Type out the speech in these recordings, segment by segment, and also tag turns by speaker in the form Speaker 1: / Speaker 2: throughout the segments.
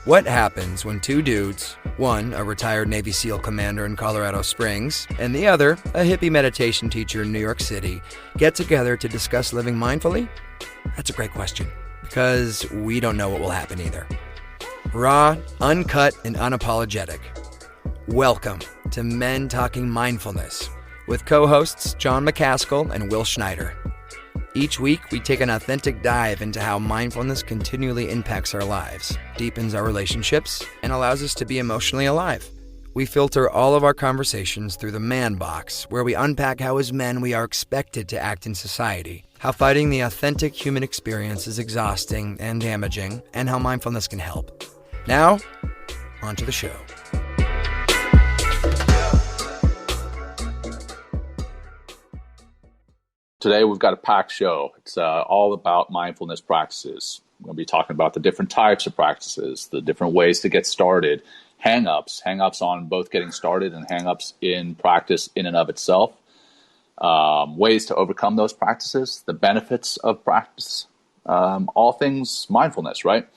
Speaker 1: What happens when two dudes, one a retired Navy SEAL commander in Colorado Springs, and the other a hippie meditation teacher in New York City, get together to discuss living mindfully? That's a great question, because we don't know what will happen either. Raw, uncut, and unapologetic. Welcome to Men Talking Mindfulness with co-hosts John McCaskill and Will Schneider. Each week, we take an authentic dive into how mindfulness continually impacts our lives, deepens our relationships, and allows us to be emotionally alive. We filter all of our conversations through the man box, where we unpack how as men we are expected to act in society, how fighting the authentic human experience is exhausting and damaging, and how mindfulness can help. Now, on to the show.
Speaker 2: Today, we've got a packed show. It's all about mindfulness practices. We're going to be talking about the different types of practices, the different ways to get started, hang-ups on both getting started and hang-ups in practice in and of itself, ways to overcome those practices, the benefits of practice, all things mindfulness, right?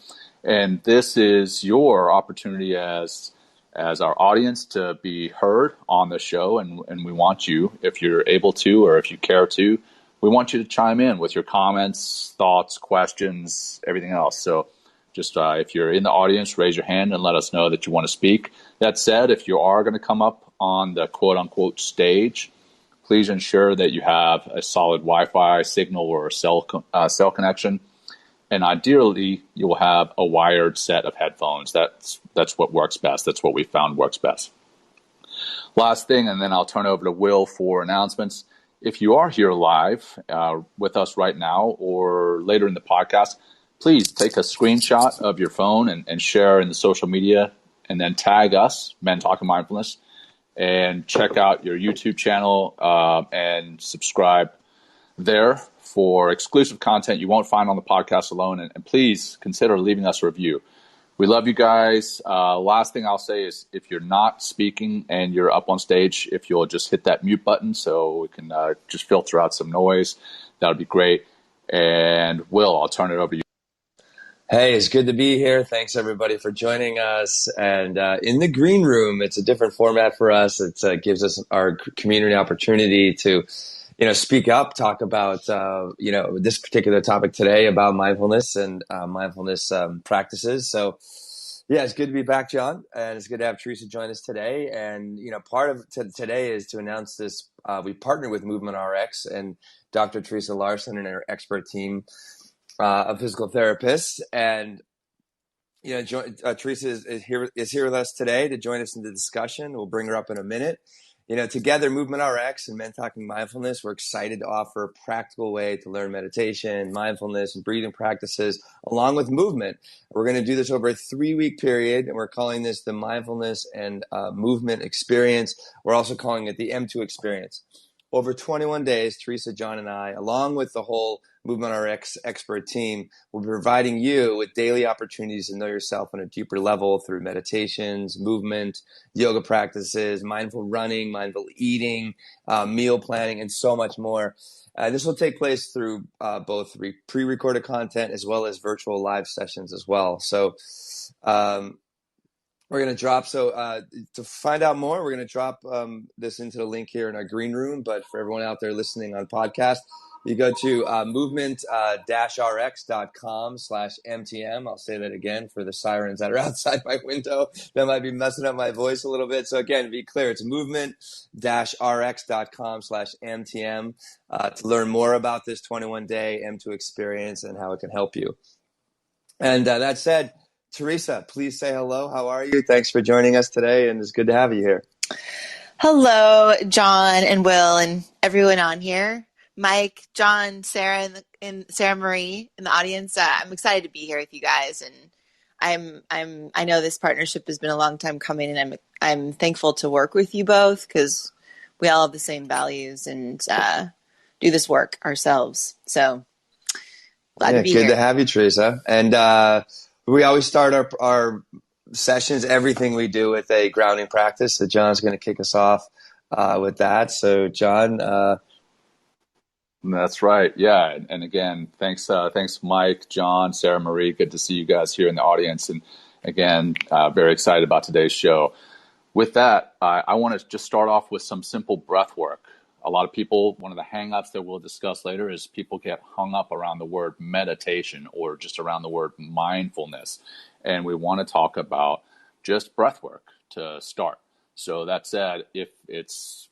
Speaker 2: And this is your opportunity as our audience to be heard on the show, and we want you, if you're able to or if you care to, we want you to chime in with your comments, thoughts, questions, everything else. So just if you're in the audience, raise your hand and let us know that you want to speak. That said, if you are going to come up on the quote-unquote stage, please ensure that you have a solid Wi-Fi signal or a cell connection. And ideally, you will have a wired set of headphones. That's what works best. That's what we found works best. Last thing, and then I'll turn over to Will for announcements. If you are here live with us right now or later in the podcast, please take a screenshot of your phone and share in the social media, and then tag us, Men Talking Mindfulness, and check out your YouTube channel and subscribe there for exclusive content you won't find on the podcast alone. And please consider leaving us a review. We love you guys. Last thing I'll say is if you're not speaking and you're up on stage, if you'll just hit that mute button so we can just filter out some noise, that would be great. And Will, I'll turn it over to you.
Speaker 3: Hey, it's good to be here. Thanks, everybody, for joining us. And in the green room, it's a different format for us. It gives us our community opportunity to speak up, talk about, this particular topic today about mindfulness and mindfulness practices. So, yeah, it's good to be back, John, and it's good to have Theresa join us today. And, part of today is to announce this. We partnered with Movement RX and Dr. Theresa Larson and her expert team of physical therapists. And, Theresa is here with us today to join us in the discussion. We'll bring her up in a minute. Together, Movement RX and Men Talking Mindfulness, we're excited to offer a practical way to learn meditation, mindfulness, and breathing practices along with movement. We're going to do this over a 3-week period, and we're calling this the Mindfulness and Movement Experience. We're also calling it the M2 Experience. Over 21 days, Theresa, John, and I, along with the whole Movement RX expert team, will be providing you with daily opportunities to know yourself on a deeper level through meditations, movement, yoga practices, mindful running, mindful eating, meal planning, and so much more. This will take place through both pre-recorded content as well as virtual live sessions as well. So we're going to drop, to find out more, we're going to drop this into the link here in our green room. But for everyone out there listening on podcast, you go to movement-rx.com/MTM. I'll say that again for the sirens that are outside my window. That might be messing up my voice a little bit. So again, to be clear, it's movement-rx.com/MTM to learn more about this 21-day M2 experience and how it can help you. And that said, Theresa, please say hello. How are you? Thanks for joining us today, and it's good to have you here.
Speaker 4: Hello, John and Will and everyone on here. Mike, John, Sarah, and Sarah Marie in the audience. I'm excited to be here with you guys, and I know this partnership has been a long time coming, and I'm thankful to work with you both because we all have the same values and do this work ourselves. So glad to be here.
Speaker 3: Good to have you, Theresa. And we always start our sessions, everything we do, with a grounding practice. So John's going to kick us off with that. So John.
Speaker 2: That's right. Yeah. And again, thanks Mike, John, Sarah Marie. Good to see you guys here in the audience. And Again, very excited about today's show. With that, I want to just start off with some simple breath work. A lot of people, one of the hang-ups that we'll discuss later is people get hung up around the word meditation or just around the word mindfulness. And we want to talk about just breath work to start. So that said, if it's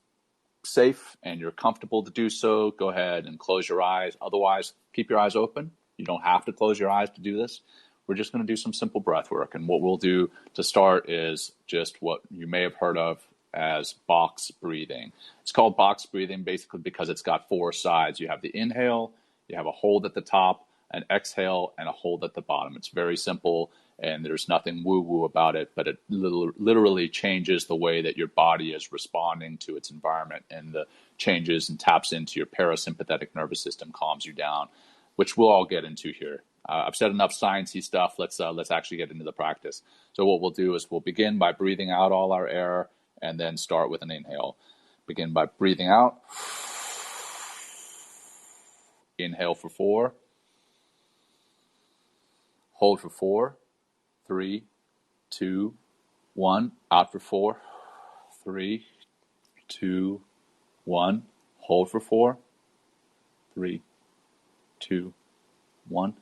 Speaker 2: safe and you're comfortable to do so, go ahead and close your eyes. Otherwise, keep your eyes open. You don't have to close your eyes to do this. We're just going to do some simple breath work. And what we'll do to start is just what you may have heard of as box breathing. It's called box breathing basically because it's got four sides. You have the inhale, you have a hold at the top, an exhale, and a hold at the bottom. It's very simple, and there's nothing woo-woo about it, but it literally changes the way that your body is responding to its environment, and the changes and taps into your parasympathetic nervous system, calms you down, which we'll all get into here. I've said enough sciencey stuff. Let's actually get into the practice. So what we'll do is we'll begin by breathing out all our air and then start with an inhale. Begin by breathing out. Inhale for 4. Hold for 4. 3, 2, 1. Out for 4. 3, 2, 1. Hold for 4. 3, 2, 1.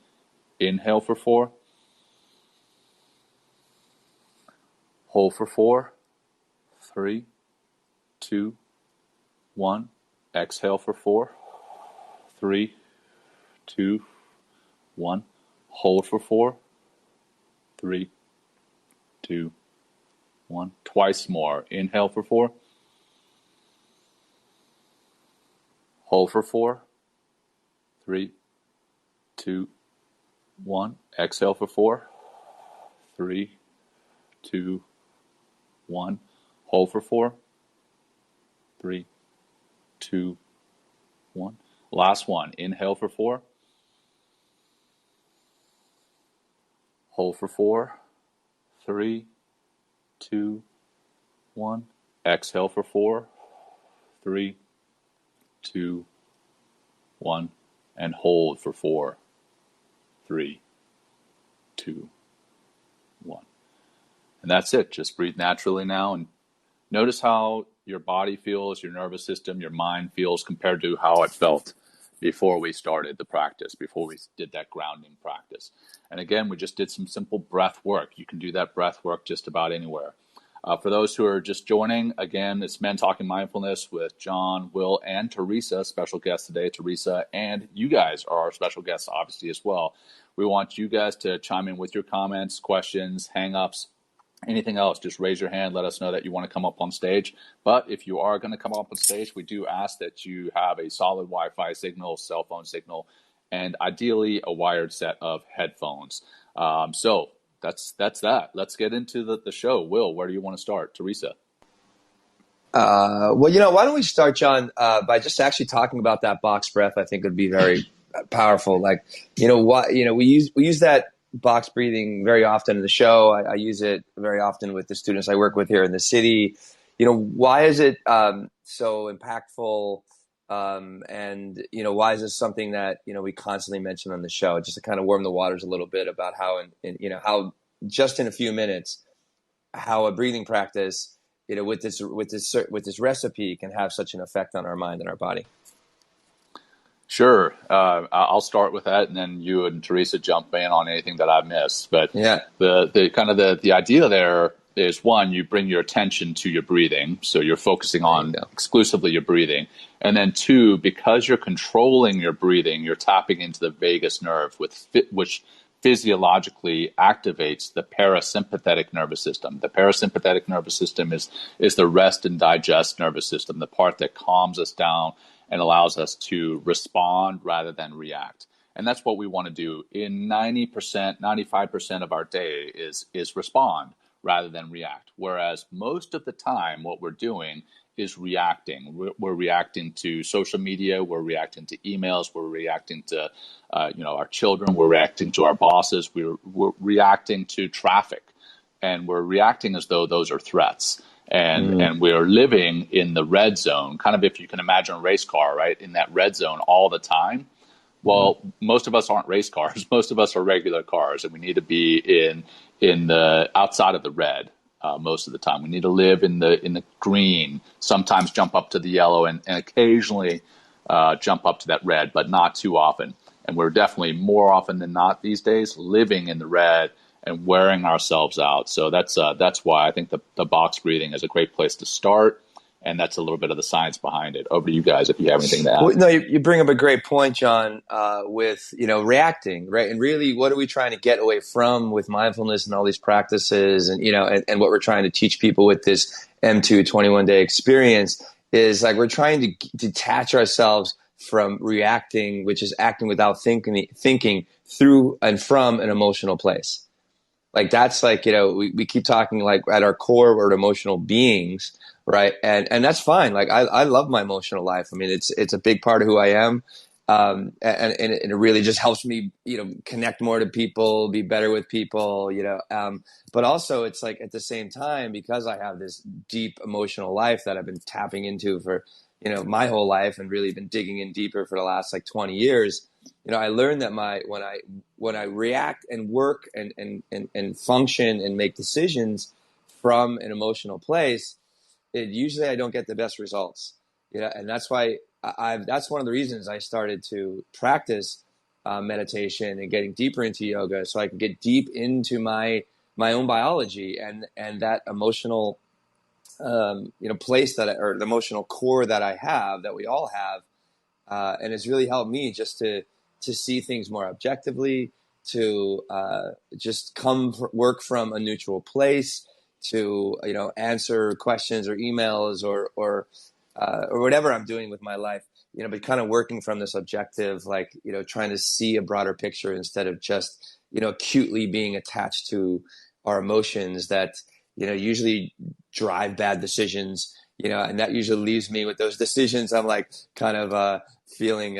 Speaker 2: Inhale for 4. Hold for 4. 3, 2, 1. Exhale for 4. 3, 2, 1. Hold for 4. 3, 2, 1. Twice more. Inhale for 4. Hold for 4. 3, 2, 1. Exhale for 4. 3, 2, 1. Hold for 4. 3, 2, 1. Last one. Inhale for 4. Hold for 4. 3, 2, 1. Exhale for 4. 3, 2, 1. And hold for 4. 3, 2, 1. And that's it. Just breathe naturally now and notice how your body feels, your nervous system, your mind feels compared to how it felt before we started the practice, before we did that grounding practice. And again, we just did some simple breath work. You can do that breath work just about anywhere. For those who are just joining, again, it's Men Talking Mindfulness with John, Will, and Theresa, special guest today, Theresa, and you guys are our special guests, obviously, as well. We want you guys to chime in with your comments, questions, hang-ups, anything else. Just raise your hand, let us know that you want to come up on stage. But if you are going to come up on stage, we do ask that you have a solid Wi-Fi signal, cell phone signal, and ideally a wired set of headphones. So that's that. Let's get into the show. Will, where do you want to start? Theresa?
Speaker 3: Well, why don't we start, John, by just actually talking about that box breath? I think would be very powerful. Like, we use that box breathing very often in the show. I use it very often with the students I work with here in the city. Why is it so impactful? And why is this something that we constantly mention on the show? Just to kind of warm the waters a little bit about how, how just in a few minutes, how a breathing practice, with this recipe can have such an effect on our mind and our body.
Speaker 2: Sure. I'll start with that, and then you and Theresa jump in on anything that I've missed. But
Speaker 3: yeah,
Speaker 2: the idea there is, one, you bring your attention to your breathing, so you're focusing on exclusively your breathing. And then two, because you're controlling your breathing, you're tapping into the vagus nerve, which physiologically activates the parasympathetic nervous system. The parasympathetic nervous system is the rest and digest nervous system, the part that calms us down and allows us to respond rather than react. And that's what we want to do in 90%, 95% of our day is respond rather than react. Whereas most of the time what we're doing is reacting. We're reacting to social media, we're reacting to emails, we're reacting to our children, we're reacting to our bosses, we're reacting to traffic, and we're reacting as though those are threats. And we're living in the red zone, kind of if you can imagine a race car, right? In that red zone all the time. Well, most of us aren't race cars. Most of us are regular cars, and we need to be in the outside of the red most of the time. We need to live in the green. Sometimes jump up to the yellow, and occasionally jump up to that red, but not too often. And we're definitely more often than not these days living in the red and wearing ourselves out. So that's why I think the box breathing is a great place to start. And that's a little bit of the science behind it. Over to you guys if you have anything to add.
Speaker 3: Well, no, you bring up a great point, John, with, reacting, right? And really, what are we trying to get away from with mindfulness and all these practices and what we're trying to teach people with this M2 21-day experience is like we're trying to detach ourselves from reacting, which is acting without thinking through and from an emotional place. Like that's like, we keep talking like at our core, we're emotional beings, right? And that's fine. Like I love my emotional life. I mean, it's a big part of who I am. And it really just helps me, connect more to people, be better with people, but also it's like at the same time, because I have this deep emotional life that I've been tapping into for, my whole life and really been digging in deeper for the last like 20 years. I learned that when I react and work and function and make decisions from an emotional place, usually I don't get the best results. And that's why that's one of the reasons I started to practice meditation and getting deeper into yoga, so I can get deep into my own biology and that emotional place or the emotional core that I have, that we all have. And it's really helped me just to see things more objectively, to just work from a neutral place, to answer questions or emails or whatever I'm doing with my life, but kind of working from this objective, like trying to see a broader picture instead of just acutely being attached to our emotions that usually drive bad decisions. And that usually leaves me with those decisions. I'm like kind of feeling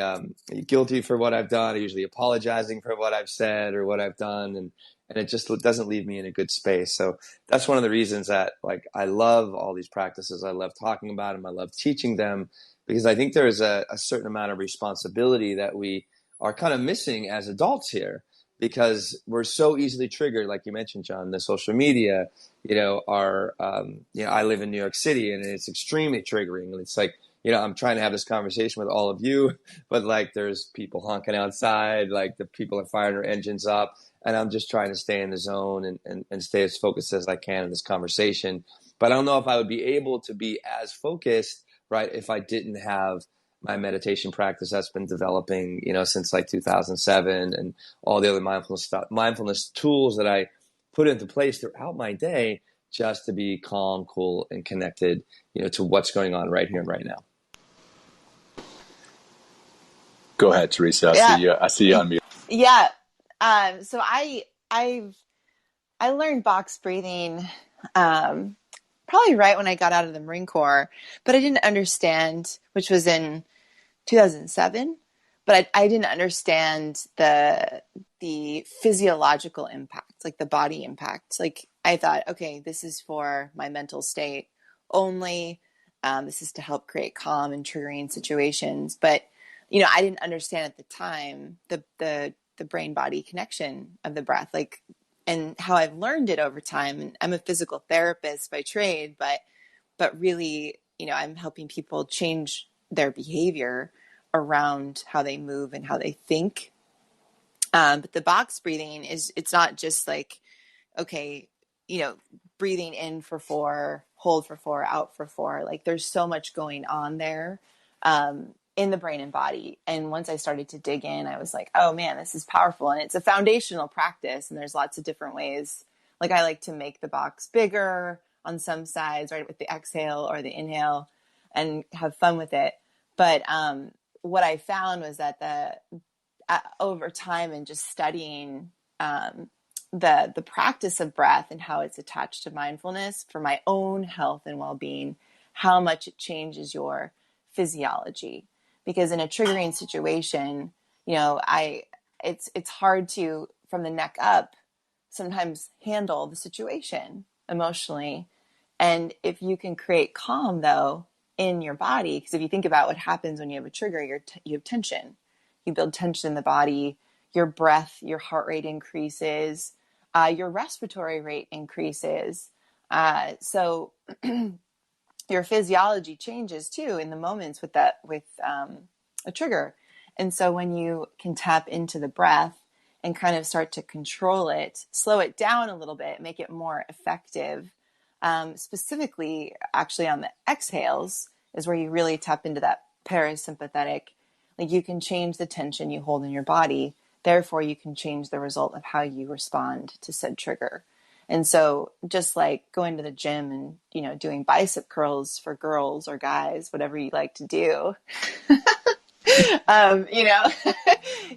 Speaker 3: guilty for what I've done, usually apologizing for what I've said or what I've done. And it just doesn't leave me in a good space. So that's one of the reasons that like I love all these practices. I love talking about them. I love teaching them because I think there is a certain amount of responsibility that we are kind of missing as adults here, because we're so easily triggered, like you mentioned, John, the social media, I live in New York City and it's extremely triggering. And it's like, I'm trying to have this conversation with all of you, but like there's people honking outside, like the people are firing their engines up, and I'm just trying to stay in the zone and stay as focused as I can in this conversation. But I don't know if I would be able to be as focused, right, if I didn't have my meditation practice that's been developing, since like 2007, and all the other mindfulness tools that I put into place throughout my day just to be calm, cool, and connected, to what's going on right here and right now.
Speaker 2: Go ahead, Theresa. I see you on mute.
Speaker 4: Yeah. So I learned box breathing probably right when I got out of the Marine Corps, but I didn't understand, which was in 2007, but I didn't understand the physiological impact, like the body impact. Like I thought, okay, this is for my mental state only. This is to help create calm in triggering situations. But, I didn't understand at the time the brain body connection of the breath, like, and how I've learned it over time. And I'm a physical therapist by trade, but really, I'm helping people change their behavior around how they move and how they think. But the box breathing it's not just like, okay, breathing in for 4, hold for 4, out for 4. Like there's so much going on there in the brain and body. And once I started to dig in, I was like, oh man, this is powerful. And it's a foundational practice. And there's lots of different ways. Like I like to make the box bigger on some sides, right, with the exhale or the inhale, and have fun with it. But what I found was that over time and just studying the practice of breath and how it's attached to mindfulness for my own health and well-being, how much it changes your physiology. Because in a triggering situation, it's hard to, from the neck up, sometimes handle the situation emotionally. And if you can create calm though in your body, because if you think about what happens when you have a trigger, you have tension. you build tension in the body, your breath, your heart rate increases, your respiratory rate increases. So your physiology changes too in the moments with a trigger. And so when you can tap into the breath and kind of start to control it, slow it down a little bit, make it more effective, specifically actually on the exhales is where you really tap into that parasympathetic. Like, you can change the tension you hold in your body. Therefore, you can change the result of how you respond to said trigger. And so just like going to the gym and, doing bicep curls for girls or guys, whatever you like to do,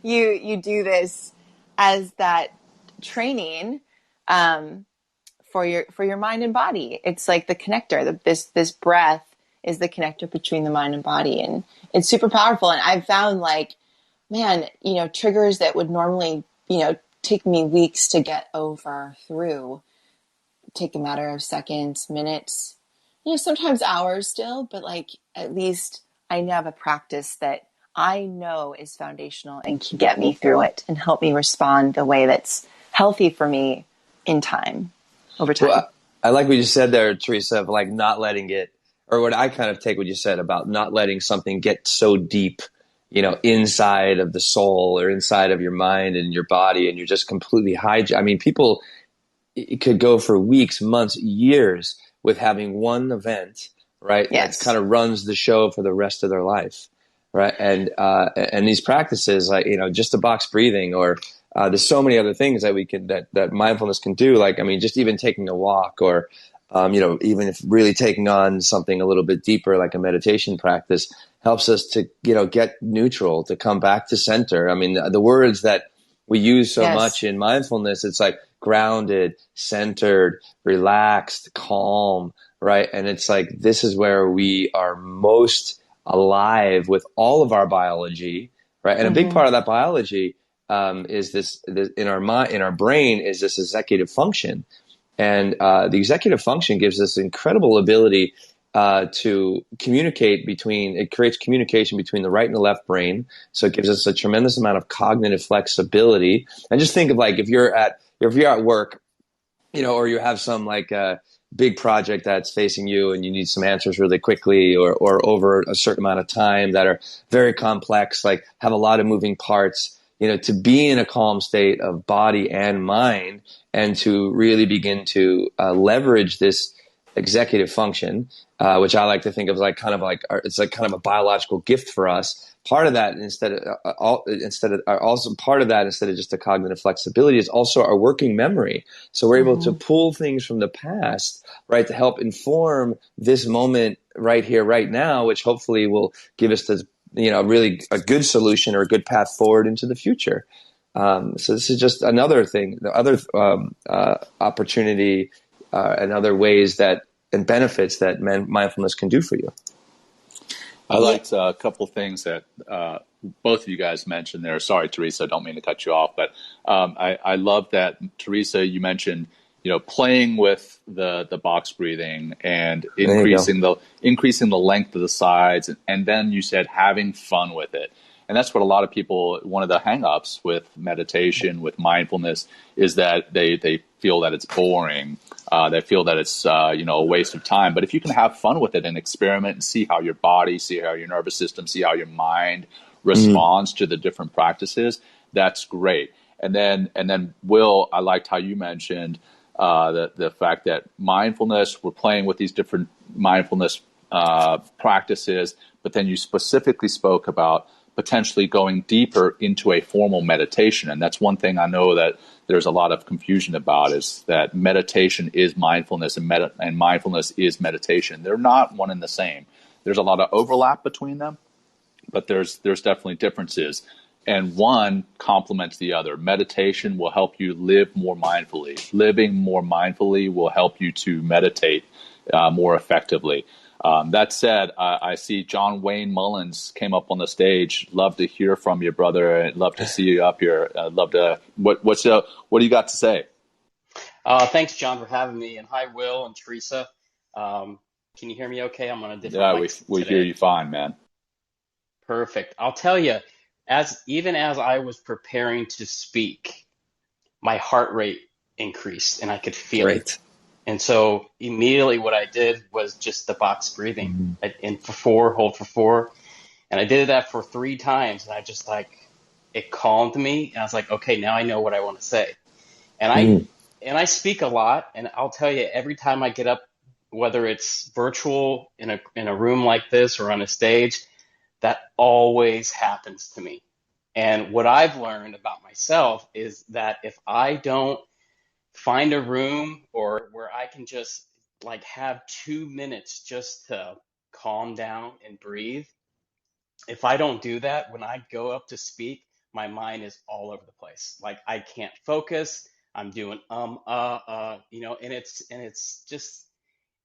Speaker 4: you do this as that training, for your mind and body. It's like the connector. This breath is the connector between the mind and body, and it's super powerful. And I've found, like, man, triggers that would normally, take me weeks to get through, take a matter of seconds, minutes, sometimes hours still, but like, at least I have a practice that I know is foundational and can get me through it and help me respond the way that's healthy for me over time.
Speaker 3: Well, I like what you said there, Theresa, of like not letting it, or what I kind of take what you said about not letting something get so deep, inside of the soul or inside of your mind and your body, and you're just completely hijacked. I mean, people, it could go for weeks, months, years with having one event, right?
Speaker 4: Yes.
Speaker 3: That kind of runs the show for the rest of their life, right? And these practices, like, just the box breathing, or there's so many other things that that mindfulness can do. Like, I mean, just even taking a walk, or even if really taking on something a little bit deeper, like a meditation practice, helps us to, get neutral, to come back to center. I mean, the words that we use so much in mindfulness, it's like grounded, centered, relaxed, calm, right? And it's like, this is where we are most alive with all of our biology, right? And a big part of that biology is this in our mind, in our brain, is this executive function. And the executive function gives us incredible ability to communicate it creates communication between the right and the left brain. So it gives us a tremendous amount of cognitive flexibility. And just think of, like, if you're at work, or you have some like big project that's facing you and you need some answers really quickly, or over a certain amount of time, that are very complex, like have a lot of moving parts, to be in a calm state of body and mind, and to really begin to leverage this executive function, which I like to think of as it's like kind of a biological gift for us. Part of that, instead of just the cognitive flexibility, is also our working memory. So we're able to pull things from the past, right, to help inform this moment right here, right now, which hopefully will give us really a good solution or a good path forward into the future. So this is just another thing, the other opportunity and other ways and benefits that mindfulness can do for you.
Speaker 2: I liked a couple of things that both of you guys mentioned there. Sorry, Theresa, I don't mean to cut you off, but I love that, Theresa, you mentioned, playing with the box breathing and increasing the length of the sides, and then you said having fun with it. And that's what a lot of people, one of the hang-ups with meditation, with mindfulness, is that they feel that it's boring. They feel that it's a waste of time. But if you can have fun with it and experiment and see how your body, see how your nervous system, see how your mind responds to the different practices, that's great. And then Will, I liked how you mentioned the fact that mindfulness, we're playing with these different mindfulness practices, but then you specifically spoke about potentially going deeper into a formal meditation. And that's one thing I know that there's a lot of confusion about, is that meditation is mindfulness and mindfulness is meditation. They're not one and the same. There's a lot of overlap between them, but there's definitely differences. And one complements the other. Meditation will help you live more mindfully. Living more mindfully will help you to meditate more effectively. That said, I see John Wayne Mullins came up on the stage. Love to hear from you, brother. I'd love to see you up here. I'd love to. What do you got to say?
Speaker 5: Thanks, John, for having me. And hi, Will and Theresa. Can you hear me okay? I'm on a different mic
Speaker 2: we
Speaker 5: today.
Speaker 2: hear you fine, man.
Speaker 5: Perfect. I'll tell you, even as I was preparing to speak, my heart rate increased and I could feel it.
Speaker 3: Great.
Speaker 5: And so immediately what I did was just the box breathing.
Speaker 3: Mm-hmm.
Speaker 5: In for 4, hold for 4. And I did that for 3 times. And I just it calmed me. And I was like, okay, now I know what I want to say. And I speak a lot. And I'll tell you, every time I get up, whether it's virtual in a room like this or on a stage, that always happens to me. And what I've learned about myself is that if I don't find a room or where I can just have 2 minutes just to calm down and breathe, if I don't do that, when I go up to speak, my mind is all over the place. Like I can't focus. I'm doing and it's just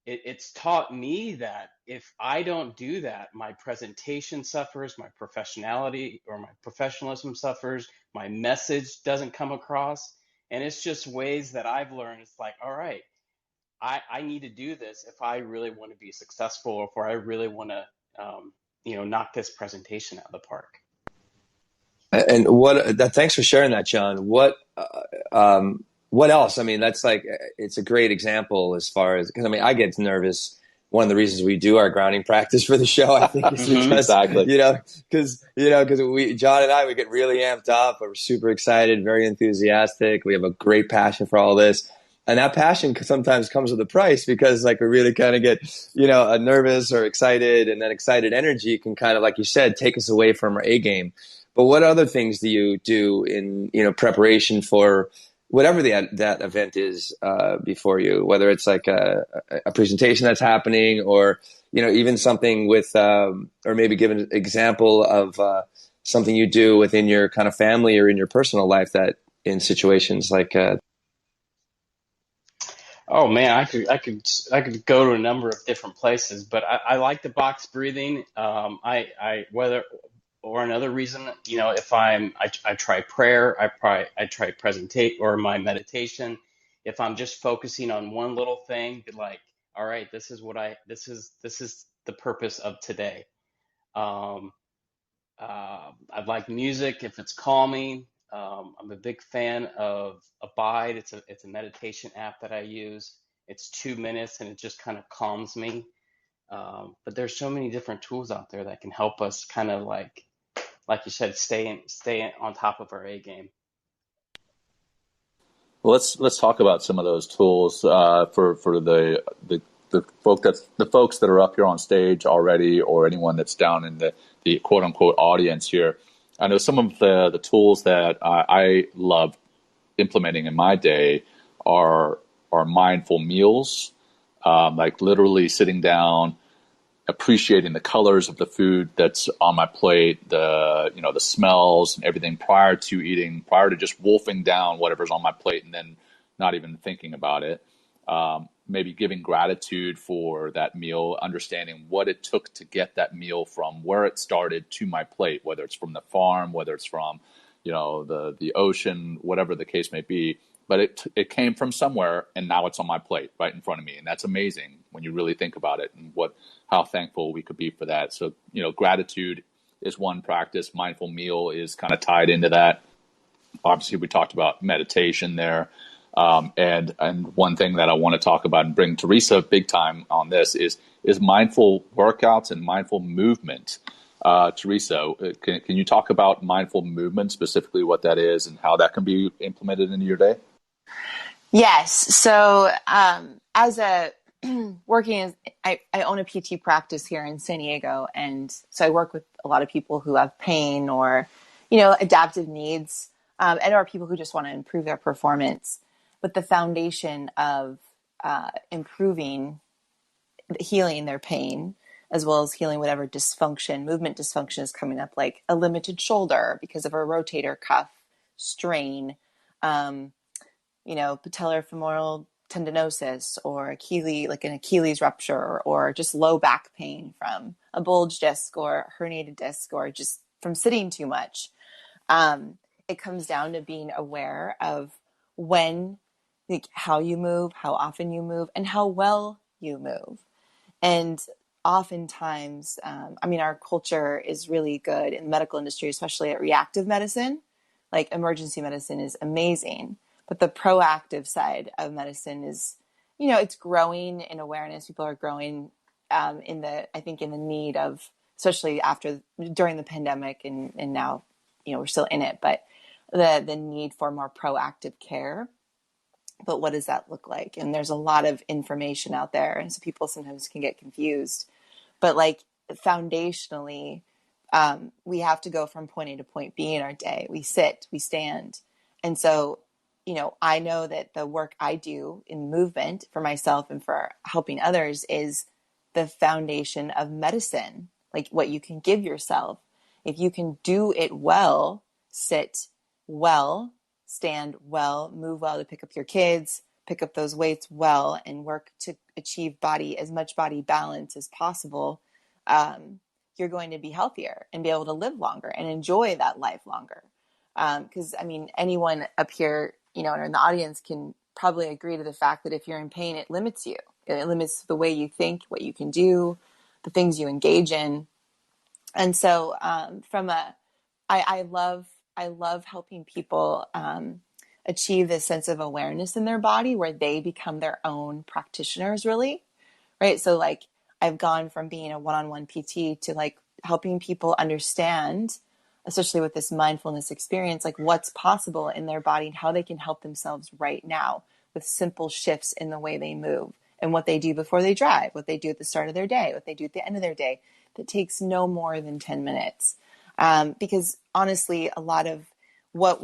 Speaker 5: it's taught me that if I don't do that, my presentation suffers, my professionality or my professionalism suffers, my message doesn't come across. And it's just ways that I've learned. It's like, all right, I need to do this if I really want to be successful or if I really want to, knock this presentation out of the park.
Speaker 3: And thanks for sharing that, John. What else? I mean, that's it's a great example as far as, because I mean, I get nervous. One of the reasons we do our grounding practice for the show, I think, is because,
Speaker 2: Exactly.
Speaker 3: because John and I, we get really amped up. We're super excited, very enthusiastic. We have a great passion for all this. And that passion sometimes comes with a price because we really kind of get, nervous or excited, and that excited energy can kind of, like you said, take us away from our A game. But what other things do you do in, preparation for whatever that event is before you, whether it's like a presentation that's happening or, even something with, or maybe give an example of something you do within your kind of family or in your personal life that in situations like
Speaker 5: Oh man, I could go to a number of different places, but I like the box breathing. I whether or another reason, if I try prayer, I try presentate or my meditation. If I'm just focusing on one little thing, be like, all right, this is the purpose of today. Um, I like music if it's calming. I'm a big fan of Abide. It's a meditation app that I use. It's 2 minutes and it just kind of calms me. But there's so many different tools out there that can help us kind of like you said, stay on top of our A game.
Speaker 2: Well, let's talk about some of those tools for the folks that are up here on stage already, or anyone that's down in the quote unquote audience here. I know some of the tools that I love implementing in my day are mindful meals, like literally sitting down, appreciating the colors of the food that's on my plate, the smells and everything prior to eating, prior to just wolfing down whatever's on my plate and then not even thinking about it. Maybe giving gratitude for that meal, understanding what it took to get that meal from where it started to my plate, whether it's from the farm, whether it's from, the ocean, whatever the case may be. But it came from somewhere, and now it's on my plate right in front of me, and that's amazing when you really think about it and how thankful we could be for that. So gratitude is one practice. Mindful meal is kind of tied into that. Obviously, we talked about meditation there, and one thing that I want to talk about and bring Theresa big time on this is mindful workouts and mindful movement. Theresa, can you talk about mindful movement, specifically what that is and how that can be implemented into your day?
Speaker 4: Yes. So as a working as I own a PT practice here in San Diego, and so I work with a lot of people who have pain or adaptive needs, and or people who just want to improve their performance. But the foundation of healing their pain, as well as healing whatever movement dysfunction is coming up, like a limited shoulder because of a rotator cuff strain, patellofemoral tendinosis, or an Achilles rupture, or just low back pain from a bulge disc or herniated disc, or just from sitting too much. It comes down to being aware of how you move, how often you move, and how well you move. And oftentimes, our culture is really good in the medical industry, especially at reactive medicine. Like emergency medicine is amazing, but the proactive side of medicine is, it's growing in awareness. People are growing in the need of, especially during the pandemic and now, we're still in it, but the need for more proactive care. But what does that look like? And there's a lot of information out there. And so people sometimes can get confused. But like foundationally, we have to go from point A to point B in our day. We sit, we stand. And so, I know that the work I do in movement for myself and for helping others is the foundation of medicine, like what you can give yourself. If you can do it well, sit well, stand well, move well to pick up your kids, pick up those weights well, and work to achieve as much body balance as possible, you're going to be healthier and be able to live longer and enjoy that life longer. Because anyone up here, or in the audience can probably agree to the fact that if you're in pain, it limits you. It limits the way you think, what you can do, the things you engage in. And so I love helping people achieve this sense of awareness in their body where they become their own practitioners, really. Right. So like I've gone from being a one-on-one PT to like helping people understand, especially with this mindfulness experience, like what's possible in their body and how they can help themselves right now with simple shifts in the way they move and what they do before they drive, what they do at the start of their day, what they do at the end of their day. That takes no more than 10 minutes. Because honestly, a lot of what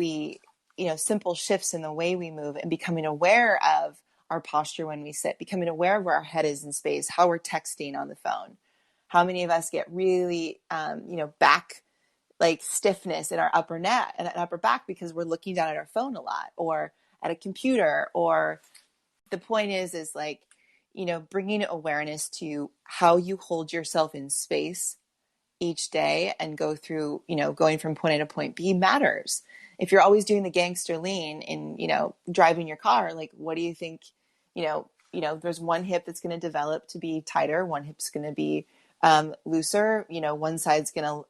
Speaker 4: simple shifts in the way we move and becoming aware of our posture when we sit, becoming aware of where our head is in space, how we're texting on the phone. How many of us get really, back like stiffness in our upper neck and upper back because we're looking down at our phone a lot or at a computer. Or the point is like, bringing awareness to how you hold yourself in space each day and go through, going from point A to point B matters. If you're always doing the gangster lean in, driving your car, like, what do you think, there's one hip that's going to develop to be tighter. One hip's going to be looser, one side's going to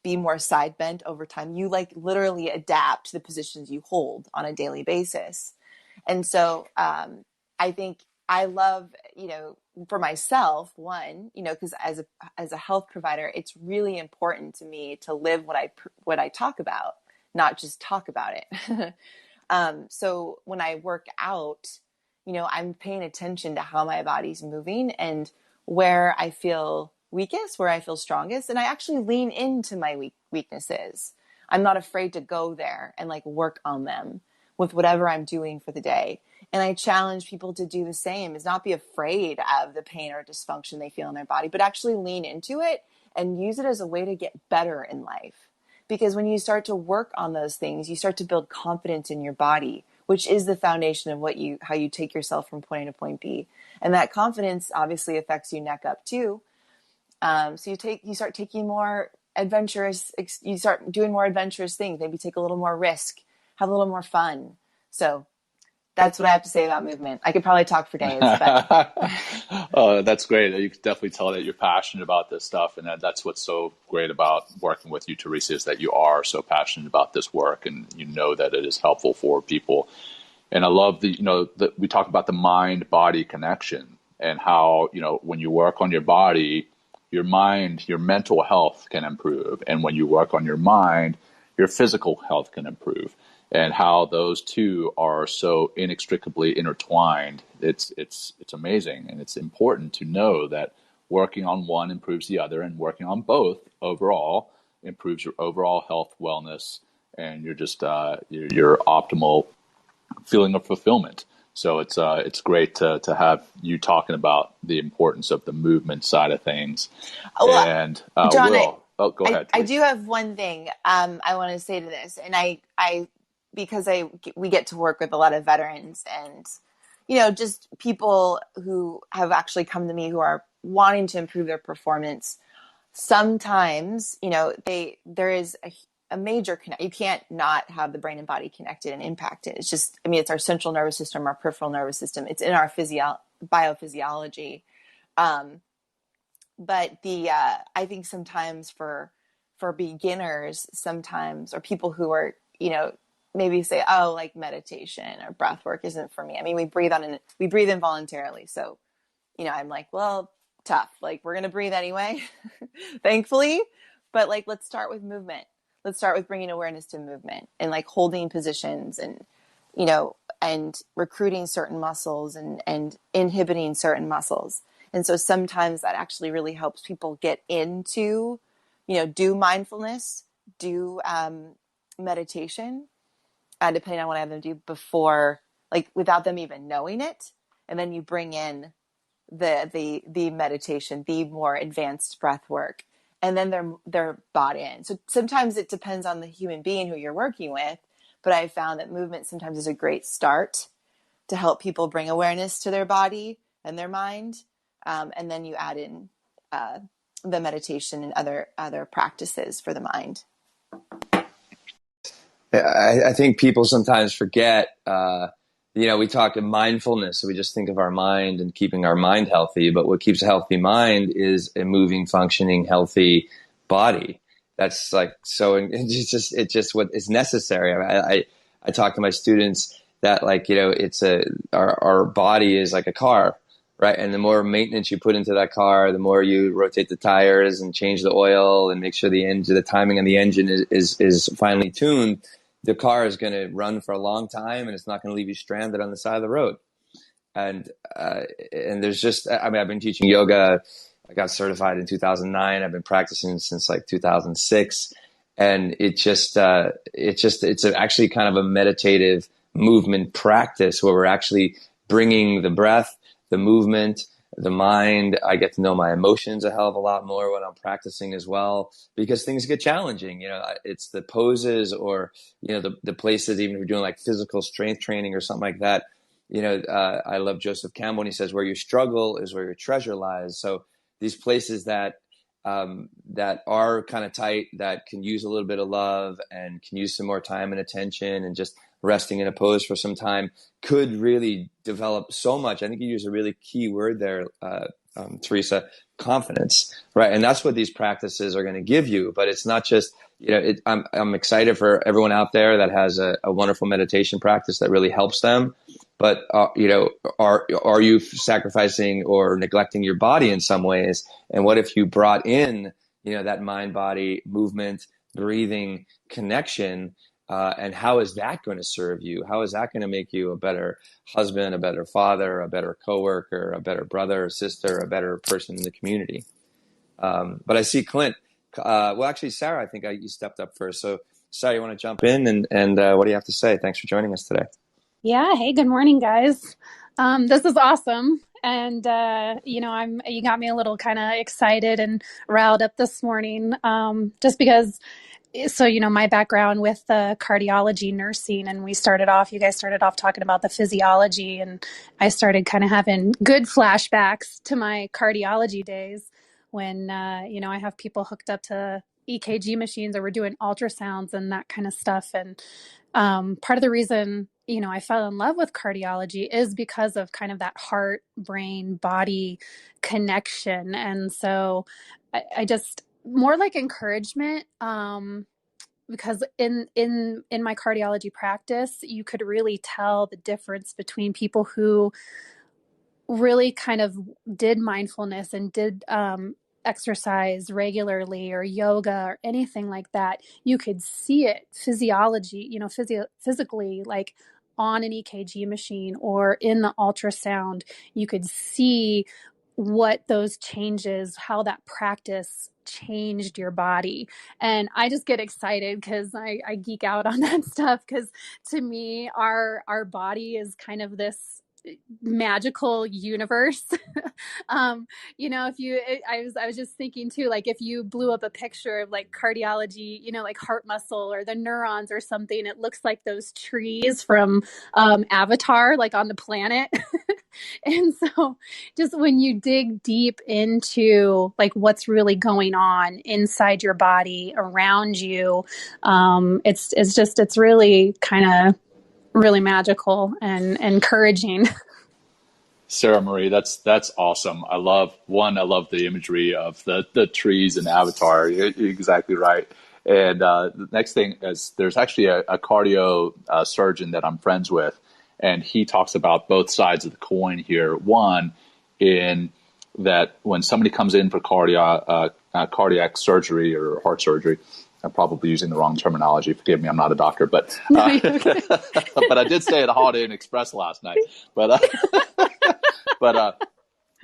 Speaker 4: be more side bent over time. You like literally adapt to the positions you hold on a daily basis. And so I think I love, for myself, one, because as a health provider, it's really important to me to live what I talk about, not just talk about it. So when I work out, I'm paying attention to how my body's moving and where I feel weakest, where I feel strongest. And I actually lean into my weaknesses. I'm not afraid to go there and like work on them with whatever I'm doing for the day. And I challenge people to do the same, is not be afraid of the pain or dysfunction they feel in their body, but actually lean into it and use it as a way to get better in life. Because when you start to work on those things, you start to build confidence in your body, which is the foundation of how you take yourself from point A to point B. And that confidence obviously affects you neck up too. So you start taking more adventurous, you start doing more adventurous things, maybe take a little more risk, have a little more fun. So that's what I have to say about movement. I could probably talk for days, but
Speaker 2: Oh, that's great. You can definitely tell that you're passionate about this stuff, and that's what's so great about working with you, Theresa, is that you are so passionate about this work, and you know that it is helpful for people. And I love that we talk about the mind-body connection and how when you work on your body, your mind, your mental health can improve, and when you work on your mind, your physical health can improve. And how those two are so inextricably intertwined. It's amazing. And it's important to know that working on one improves the other, and working on both overall improves your overall health, wellness, and your optimal feeling of fulfillment. So it's great to have you talking about the importance of the movement side of things.
Speaker 4: Well,
Speaker 2: And
Speaker 4: John,
Speaker 2: go ahead.
Speaker 4: I do have one thing I want to say to this, and I because we get to work with a lot of veterans and, just people who have actually come to me who are wanting to improve their performance. Sometimes, there is a major connect. You can't not have the brain and body connected and impact it. It's just, it's our central nervous system, our peripheral nervous system. It's in our biophysiology. But I think sometimes for beginners, sometimes, or people who are, maybe say, oh, like meditation or breath work isn't for me. I mean, we breathe involuntarily. So, I'm like, well, tough. Like, we're going to breathe anyway, thankfully. But like, let's start with movement. Let's start with bringing awareness to movement and like holding positions and, and recruiting certain muscles and inhibiting certain muscles. And so sometimes that actually really helps people get into, do mindfulness, do meditation, depending on what I have them do before, like without them even knowing it. And then you bring in the meditation, the more advanced breath work, and then they're bought in. So sometimes it depends on the human being who you're working with, but I've found that movement sometimes is a great start to help people bring awareness to their body and their mind. And then you add in the meditation and other practices for the mind.
Speaker 3: I think people sometimes forget, we talk of mindfulness, so we just think of our mind and keeping our mind healthy. But what keeps a healthy mind is a moving, functioning, healthy body. That's like, so it's just what is necessary. I talk to my students that our body is like a car, right? And the more maintenance you put into that car, the more you rotate the tires and change the oil and make sure the timing on the engine is finely tuned, the car is going to run for a long time and it's not going to leave you stranded on the side of the road. And there's just, I've been teaching yoga. I got certified in 2009. I've been practicing since like 2006. And it's actually kind of a meditative movement practice where we're actually bringing the breath, the movement, the mind. I get to know my emotions a hell of a lot more when I'm practicing as well, because things get challenging. It's the poses or, the places, even if you're doing like physical strength training or something like that. I love Joseph Campbell, and he says, where you struggle is where your treasure lies. So these places that are kind of tight, that can use a little bit of love and can use some more time and attention and just resting in a pose for some time, could really develop so much. I think you use a really key word there, Theresa, confidence, right? And that's what these practices are going to give you. But it's not just, I'm excited for everyone out there that has a wonderful meditation practice that really helps them. But, are you sacrificing or neglecting your body in some ways? And what if you brought in, that mind-body movement, breathing connection? And how is that going to serve you? How is that going to make you a better husband, a better father, a better coworker, a better brother or sister, a better person in the community? But I see Clint. Actually, Sarah, I think you stepped up first. So, Sarah, you want to jump in and what do you have to say? Thanks for joining us today.
Speaker 6: Yeah. Hey, good morning, guys. This is awesome. And, you got me a little kind of excited and riled up this morning, just because, so, my background with cardiology nursing, and you guys started off talking about the physiology, and I started kind of having good flashbacks to my cardiology days when, I have people hooked up to EKG machines, or we're doing ultrasounds and that kind of stuff. And part of the reason, I fell in love with cardiology is because of kind of that heart, brain, body connection. And so I just more like encouragement, because in my cardiology practice, you could really tell the difference between people who really kind of did mindfulness and did exercise regularly or yoga or anything like that. You could see it physically, like on an EKG machine or in the ultrasound. You could see what those changes, how that practice changed your body. And I just get excited because I geek out on that stuff, because to me, our body is kind of this magical universe. I was just thinking too, like if you blew up a picture of like cardiology, like heart muscle or the neurons or something, it looks like those trees from Avatar, like on the planet. And so just when you dig deep into like what's really going on inside your body, around you, it's really kind of really magical and encouraging.
Speaker 2: Sarah Marie, that's awesome. I love the imagery of the trees and Avatar. You're exactly right. And the next thing is there's actually a cardio surgeon that I'm friends with, and he talks about both sides of the coin here. One, in that when somebody comes in for cardiac surgery or heart surgery, I'm probably using the wrong terminology. Forgive me, I'm not a doctor, but
Speaker 6: Okay.
Speaker 2: but I did stay at a Holiday Inn Express last night. But but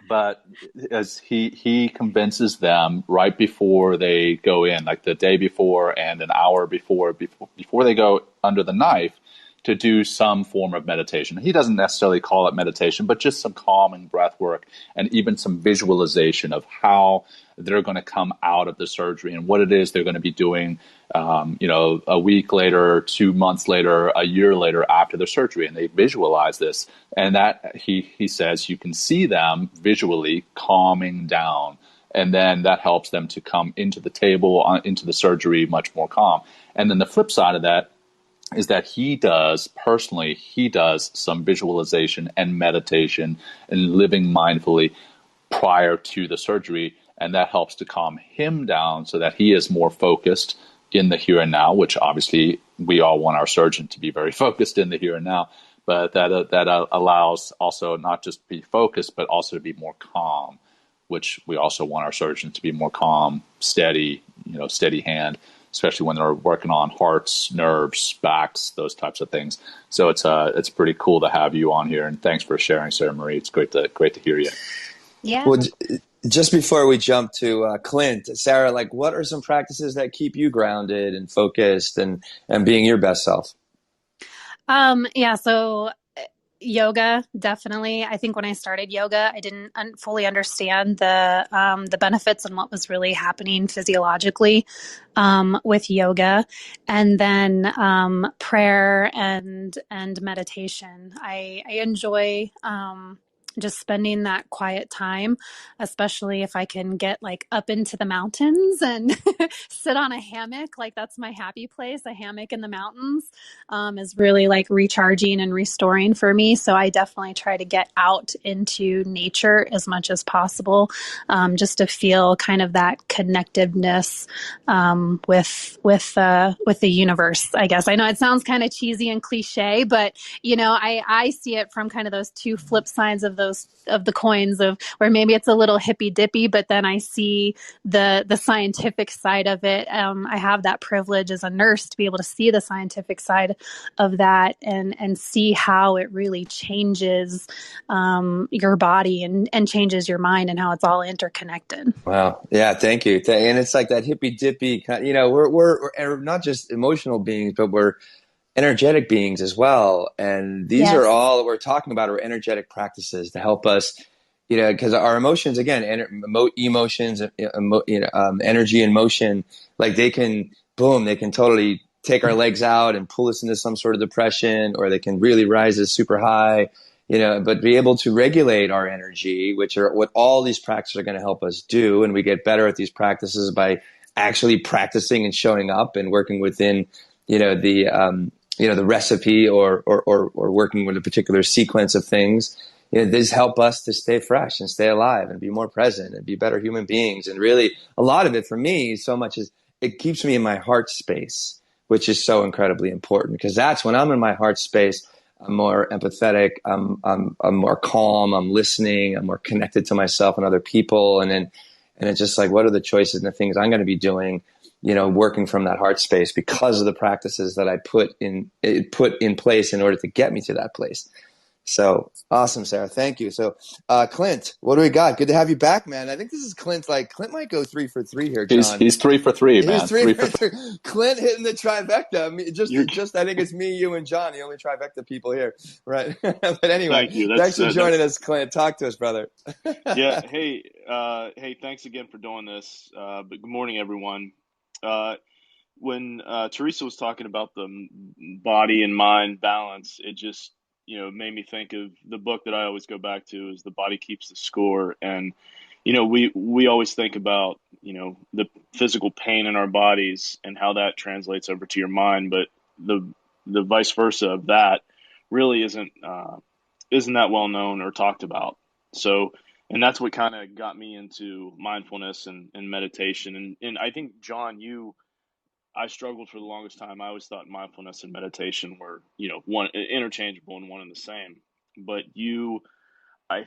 Speaker 2: but as he convinces them right before they go in, like the day before and an hour before they go under the knife, to do some form of meditation. He doesn't necessarily call it meditation, but just some calming breath work and even some visualization of how they're going to come out of the surgery and what it is they're going to be doing, a week later, 2 months later, a year later after the surgery. And they visualize this. And that he says you can see them visually calming down. And then that helps them to come into the table, into the surgery much more calm. And then the flip side of that is that he does some visualization and meditation and living mindfully prior to the surgery. And that helps to calm him down so that he is more focused in the here and now, which obviously we all want our surgeon to be very focused in the here and now. But that allows also not just to be focused, but also to be more calm, which we also want our surgeons to be more calm, steady, steady hand, especially when they're working on hearts, nerves, backs, those types of things. So it's pretty cool to have you on here, and thanks for sharing, Sarah Marie. It's great to hear you.
Speaker 4: Yeah.
Speaker 3: Well, just before we jump to Clint, Sarah, like, what are some practices that keep you grounded and focused and being your best self?
Speaker 6: So yoga, definitely. I think when I started yoga, I didn't fully understand the benefits and what was really happening physiologically with yoga, and then prayer and meditation. I enjoy just spending that quiet time, especially if I can get like up into the mountains and sit on a hammock. Like, that's my happy place. A hammock in the mountains is really like recharging and restoring for me. So I definitely try to get out into nature as much as possible, just to feel kind of that connectiveness with the universe, I guess. I know it sounds kind of cheesy and cliche, but I see it from kind of those two flip sides of the coins, of where maybe it's a little hippy dippy, but then I see the scientific side of it. I have that privilege as a nurse to be able to see the scientific side of that and see how it really changes your body and changes your mind, and how it's all interconnected.
Speaker 3: Wow. Yeah. Thank you. And it's like that hippy dippy kind. We're not just emotional beings, but we're energetic beings as well. And these
Speaker 6: Yes.
Speaker 3: are all we're talking about are energetic practices to help us, because our emotions, again, emotions, energy and motion, like they can totally take our legs out and pull us into some sort of depression, or they can really rise us super high, but be able to regulate our energy, which are what all these practices are going to help us do. And we get better at these practices by actually practicing and showing up and working within, the recipe or working with a particular sequence of things. These help us to stay fresh and stay alive and be more present and be better human beings. And really, a lot of it for me, so much is it keeps me in my heart space, which is so incredibly important, because that's when I'm in my heart space, I'm more empathetic, I'm more calm, I'm listening, I'm more connected to myself and other people. And it's just like, what are the choices and the things I'm going to be doing, working from that heart space because of the practices that I put in place in order to get me to that place. So awesome, Sarah. Thank you. So, Clint, what do we got? Good to have you back, man. I think this is Clint. Like, Clint might go 3 for 3 here, John.
Speaker 2: He's 3 for 3, man.
Speaker 3: He's three for 3. Clint hitting the trivecta. I think it's me, you, and John, the only trivecta people here, right? But anyway,
Speaker 7: Thank you.
Speaker 3: Thanks for joining us, Clint. Talk to us, brother.
Speaker 7: Yeah. Hey, thanks again for doing this. But good morning, everyone. When Theresa was talking about the body and mind balance, it just made me think of the book that I always go back to is The Body Keeps the Score. And we always think about the physical pain in our bodies and how that translates over to your mind, but the vice versa of that really isn't isn't that well known or talked about. So, and that's what kind of got me into mindfulness and meditation. And I think, John, I struggled for the longest time. I always thought mindfulness and meditation were, one interchangeable and one and the same. But I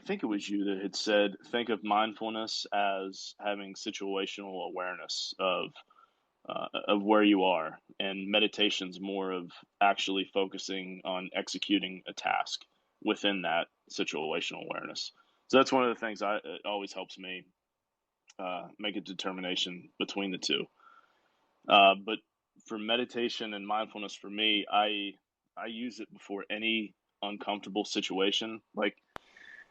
Speaker 7: think it was you that had said, think of mindfulness as having situational awareness of where you are, and meditation's more of actually focusing on executing a task within that situational awareness. So that's one of the things it always helps me make a determination between the two. But for meditation and mindfulness, for me, I use it before any uncomfortable situation, like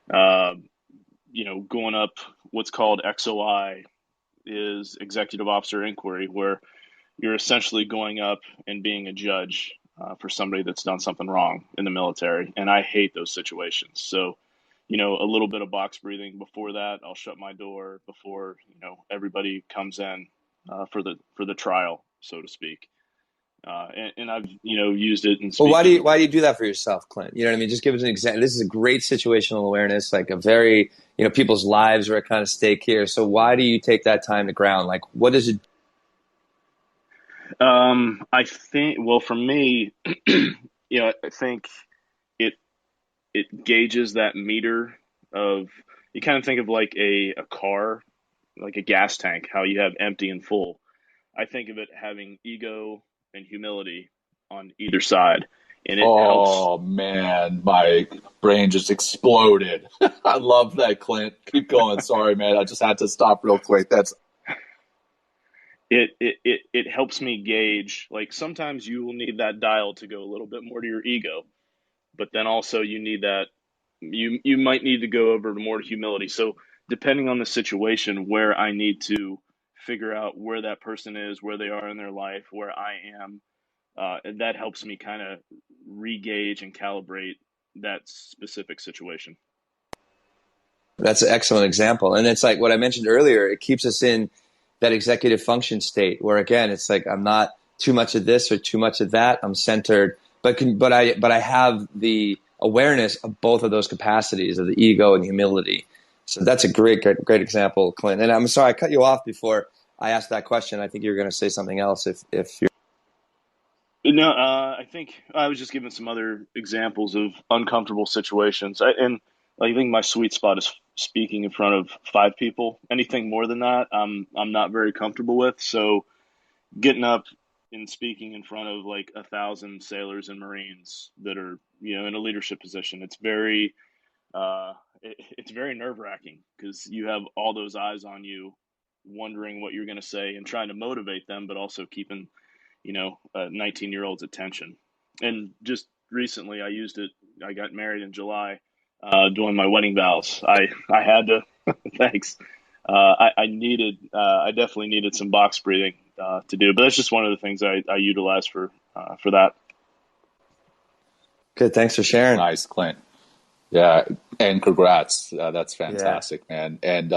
Speaker 7: going up what's called XOI, is executive officer inquiry, where you're essentially going up and being a judge for somebody that's done something wrong in the military. And I hate those situations. So, a little bit of box breathing before that. I'll shut my door before, everybody comes in for the trial, so to speak. And I've, used it in speaking.
Speaker 3: Well, why do you do that for yourself, Clint? You know what I mean? Just give us an example. This is a great situational awareness, like a very, people's lives are at kind of stake here. So why do you take that time to ground? Like, what is it?
Speaker 7: I think, well, for me, I think it gauges that meter of, you kind of think of like a car, like a gas tank, how you have empty and full. I think of it having ego and humility on either side. And it helps.
Speaker 2: Oh man, my brain just exploded. I love that, Clint. Keep going. Sorry, man. I just had to stop real quick.
Speaker 7: It helps me gauge, like, sometimes you will need that dial to go a little bit more to your ego, but then also you need that, you might need to go over to more humility. So depending on the situation, where I need to figure out where that person is, where they are in their life, where I am, and that helps me kind of re-gauge and calibrate that specific situation.
Speaker 3: That's an excellent example. And it's like what I mentioned earlier, it keeps us in that executive function state where, again, it's like, I'm not too much of this or too much of that. I'm centered, but I have the awareness of both of those capacities of the ego and humility. So that's a great example, Clint. And I'm sorry, I cut you off before I asked that question. I think you were going to say something else if you're.
Speaker 7: No, I think I was just giving some other examples of uncomfortable situations. I think my sweet spot is speaking in front of 5 people. Anything more than that, I'm not very comfortable with. So getting up and speaking in front of like 1,000 sailors and Marines that are, in a leadership position, it's very nerve-wracking, because you have all those eyes on you, wondering what you're going to say and trying to motivate them, but also keeping, a 19-year-old's attention. And just recently I used it. I got married in July, doing my wedding vows. I had to, thanks. I definitely needed some box breathing to do, but that's just one of the things I utilize for that.
Speaker 3: Good. Thanks for sharing.
Speaker 2: Nice, Clint. Yeah. And congrats. That's fantastic, man. And,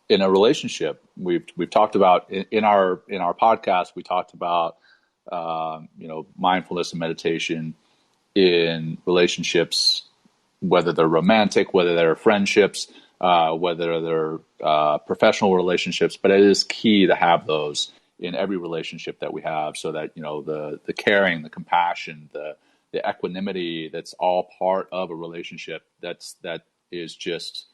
Speaker 2: in a relationship, we've talked about in our podcast, we talked about, mindfulness and meditation in relationships, whether they're romantic, whether they're friendships, whether they're professional relationships. But it is key to have those in every relationship that we have, so that, the caring, the compassion, the equanimity, that's all part of a relationship that is just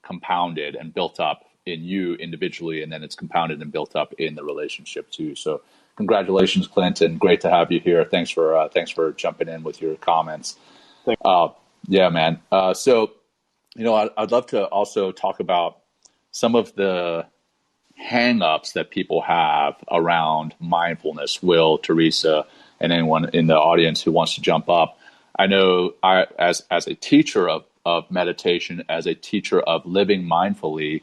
Speaker 2: compounded and built up in you individually, and then it's compounded and built up in the relationship too. So congratulations, Clinton. Great to have you here. Thanks for jumping in with your comments. Yeah, man. So, I'd love to also talk about some of the hang-ups that people have around mindfulness. Will, Theresa, and anyone in the audience who wants to jump up. I know as a teacher of meditation, as a teacher of living mindfully,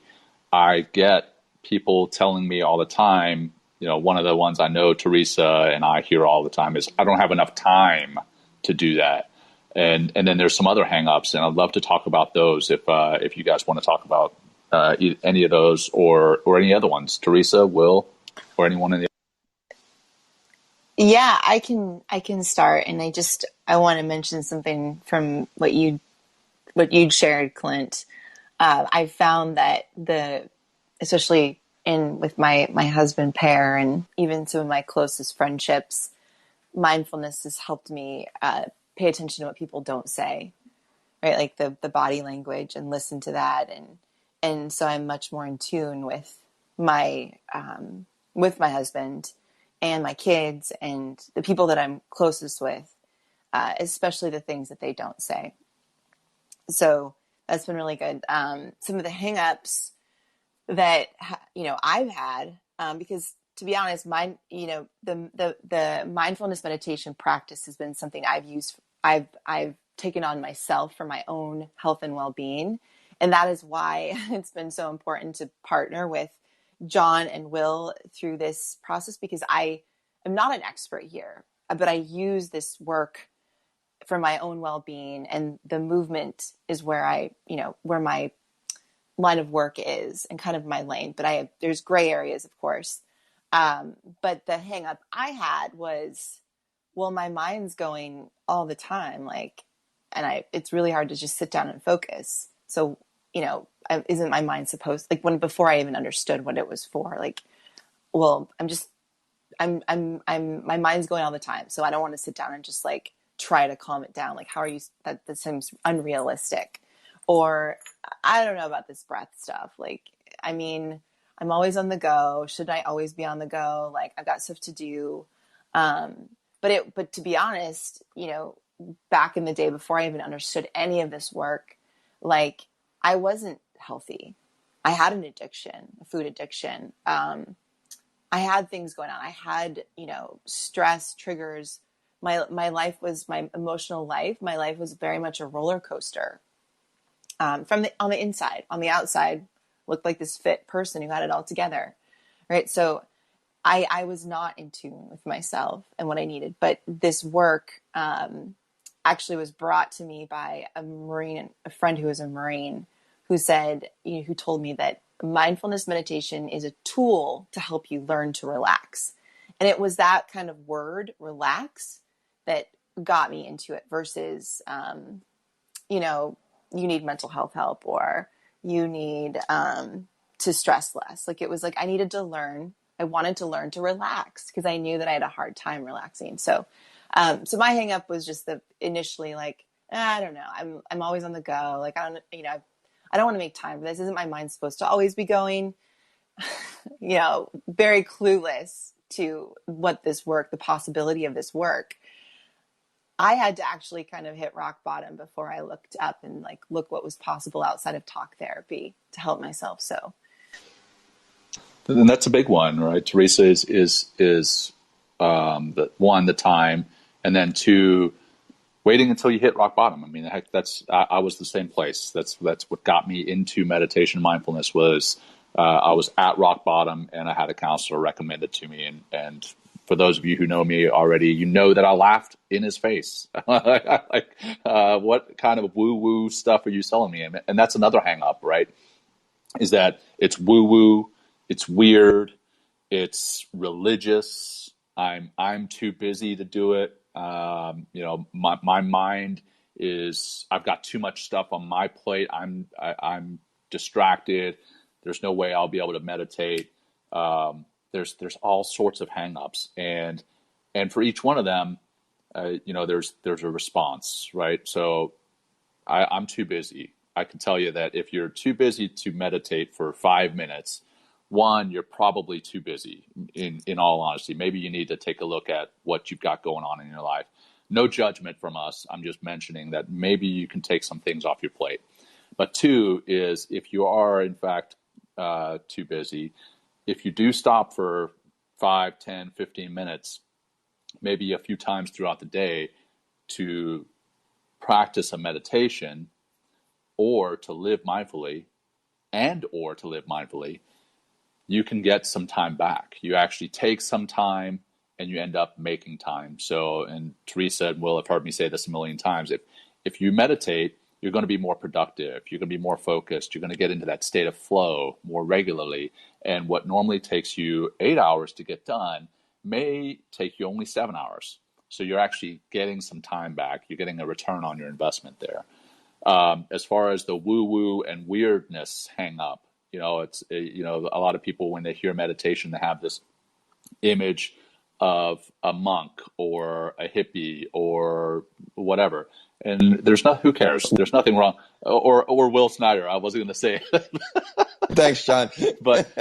Speaker 2: I get people telling me all the time, one of the ones I know Theresa and I hear all the time is, I don't have enough time to do that. And then there's some other hang-ups, and I'd love to talk about those if you guys want to talk about any of those or any other ones. Theresa, Will, or anyone in the.
Speaker 4: Yeah, I can start, and I want to mention something from what you'd shared, Clint. I found that especially in with my husband pair, and even some of my closest friendships, mindfulness has helped me pay attention to what people don't say, right? Like the body language, and listen to that, and so I'm much more in tune with my husband and my kids and the people that I'm closest with, especially the things that they don't say. So that's been really good. Some of the hangups that I've had, because to be honest, the mindfulness meditation practice has been something I've taken on myself for my own health and well-being, and that is why it's been so important to partner with John and Will through this process, because I am not an expert here, but I use this work for my own well-being, and the movement is where my line of work is, and kind of my lane, but there's gray areas, of course. But the hang up I had was, well, my mind's going all the time, it's really hard to just sit down and focus. So, isn't my mind supposed, before I even understood what it was for, well, my mind's going all the time. So I don't want to sit down and just try to calm it down. How are you, that seems unrealistic. Or I don't know about this breath stuff. I'm always on the go. Should I always be on the go? I've got stuff to do. But to be honest, back in the day before I even understood any of this work, I wasn't healthy. I had an addiction, a food addiction. I had things going on. I had, stress triggers. My emotional life. My life was very much a roller coaster. On the inside. On the outside, looked like this fit person who had it all together, right? So I was not in tune with myself and what I needed. But this work actually was brought to me by a friend who was a Marine, who said, who told me that mindfulness meditation is a tool to help you learn to relax. And it was that kind of word, relax, that got me into it versus, you need mental health help, or you need to stress less. It was I wanted to learn to relax, because I knew that I had a hard time relaxing. So my hang up was just initially I don't know. I'm always on the go. I don't want to make time for this. Isn't my mind supposed to always be going? Very clueless to what this work, the possibility of this work. I had to actually kind of hit rock bottom before I looked up and look what was possible outside of talk therapy to help myself. So,
Speaker 2: and that's a big one, right? Theresa is the time, and then two, waiting until you hit rock bottom. I mean, heck, I was the same place. That's what got me into meditation and mindfulness was I was at rock bottom, and I had a counselor recommend it to me, and for those of you who know me already, you know that I laughed in his face. What kind of woo-woo stuff are you selling me? And that's another hang-up, right? Is that it's woo-woo, it's weird, it's religious. I'm too busy to do it. My mind is, I've got too much stuff on my plate. I'm distracted. There's no way I'll be able to meditate. There's all sorts of hang-ups, and for each one of them, there's a response, right? So I'm too busy. I can tell you that if you're too busy to meditate for 5 minutes, one, you're probably too busy. In all honesty, maybe you need to take a look at what you've got going on in your life. No judgment from us. I'm just mentioning that maybe you can take some things off your plate. But two is, if you are in fact too busy, if you do stop for 5, 10, 15 minutes, maybe a few times throughout the day to practice a meditation or to live mindfully, you can get some time back. You actually take some time and you end up making time. So, and Theresa and Will have heard me say this a million times, if you meditate, you're going to be more productive. You're going to be more focused. You're going to get into that state of flow more regularly. And what normally takes you 8 hours to get done may take you only 7 hours. So you're actually getting some time back. You're getting a return on your investment there. As far as the woo-woo and weirdness hang up, it's, a lot of people, when they hear meditation, they have this image of a monk or a hippie or whatever. And who cares? There's nothing wrong. Or Will Snyder. I wasn't going to say it.
Speaker 3: Thanks, John.
Speaker 2: But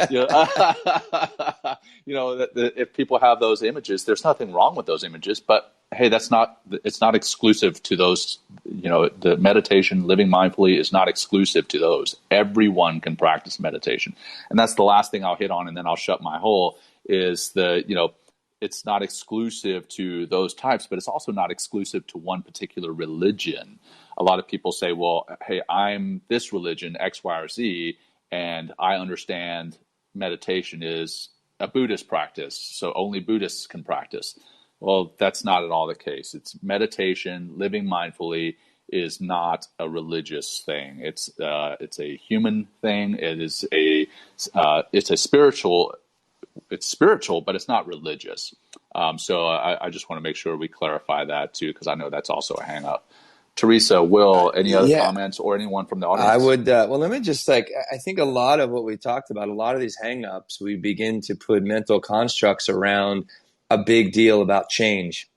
Speaker 2: if people have those images, there's nothing wrong with those images. But hey, it's not exclusive to those. The meditation, living mindfully, is not exclusive to those. Everyone can practice meditation, and that's the last thing I'll hit on, and then I'll shut my hole. Is it's not exclusive to those types, but it's also not exclusive to one particular religion. A lot of people say, well, hey, I'm this religion, X, Y, or Z, and I understand meditation is a Buddhist practice, so only Buddhists can practice. Well, that's not at all the case. It's meditation, living mindfully is not a religious thing. It's a human thing. It's spiritual, but it's not religious. So I just want to make sure we clarify that too, because I know that's also a hang up. Theresa, Will, any other comments, or anyone from the audience?
Speaker 3: I would, well, let me just I think a lot of what we talked about, a lot of these hang-ups, we begin to put mental constructs around a big deal about change.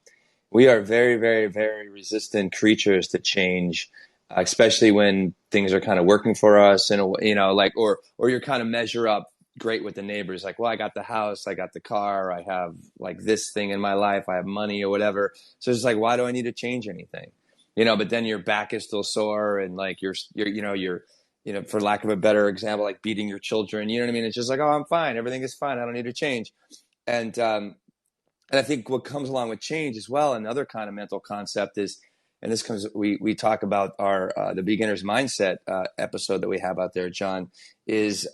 Speaker 3: We are very, very, very resistant creatures to change, especially when things are kind of working for us in a way, or you're kind of measure up great with the neighbors. Like, well, I got the house, I got the car, I have like this thing in my life, I have money or whatever. So it's like, why do I need to change anything? But then your back is still sore, and like you're for lack of a better example, like beating your children. You know what I mean? It's just like, oh, I'm fine, everything is fine, I don't need to change. And I think what comes along with change as well, another kind of mental concept is, and this comes, we talk about our the beginner's mindset episode that we have out there, John, is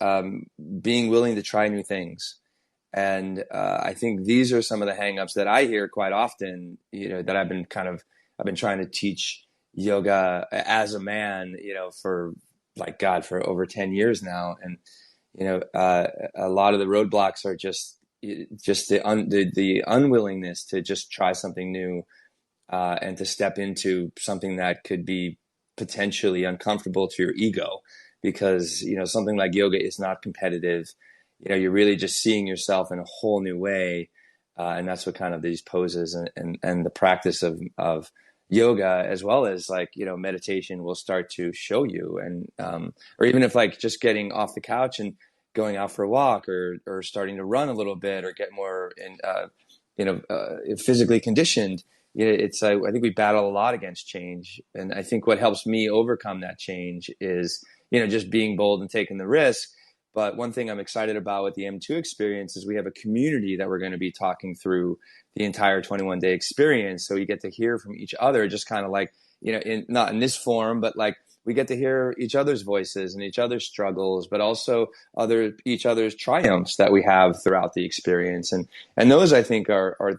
Speaker 3: being willing to try new things. And I think these are some of the hangups that I hear quite often. That I've been trying to teach yoga as a man, for over 10 years now. And, a lot of the roadblocks are just the unwillingness to just try something new, and to step into something that could be potentially uncomfortable to your ego, because, something like yoga is not competitive. You're really just seeing yourself in a whole new way. And that's what kind of these poses and the practice of yoga, as well as meditation, will start to show you. And or even if just getting off the couch and going out for a walk, or starting to run a little bit, or get more physically conditioned. I think we battle a lot against change, and I think what helps me overcome that change is just being bold and taking the risk. But one thing I'm excited about with the M2 experience is we have a community that we're going to be talking through the entire 21-day experience. So you get to hear from each other, just kind of not in this form, but we get to hear each other's voices and each other's struggles, but also each other's triumphs that we have throughout the experience. And those, I think, are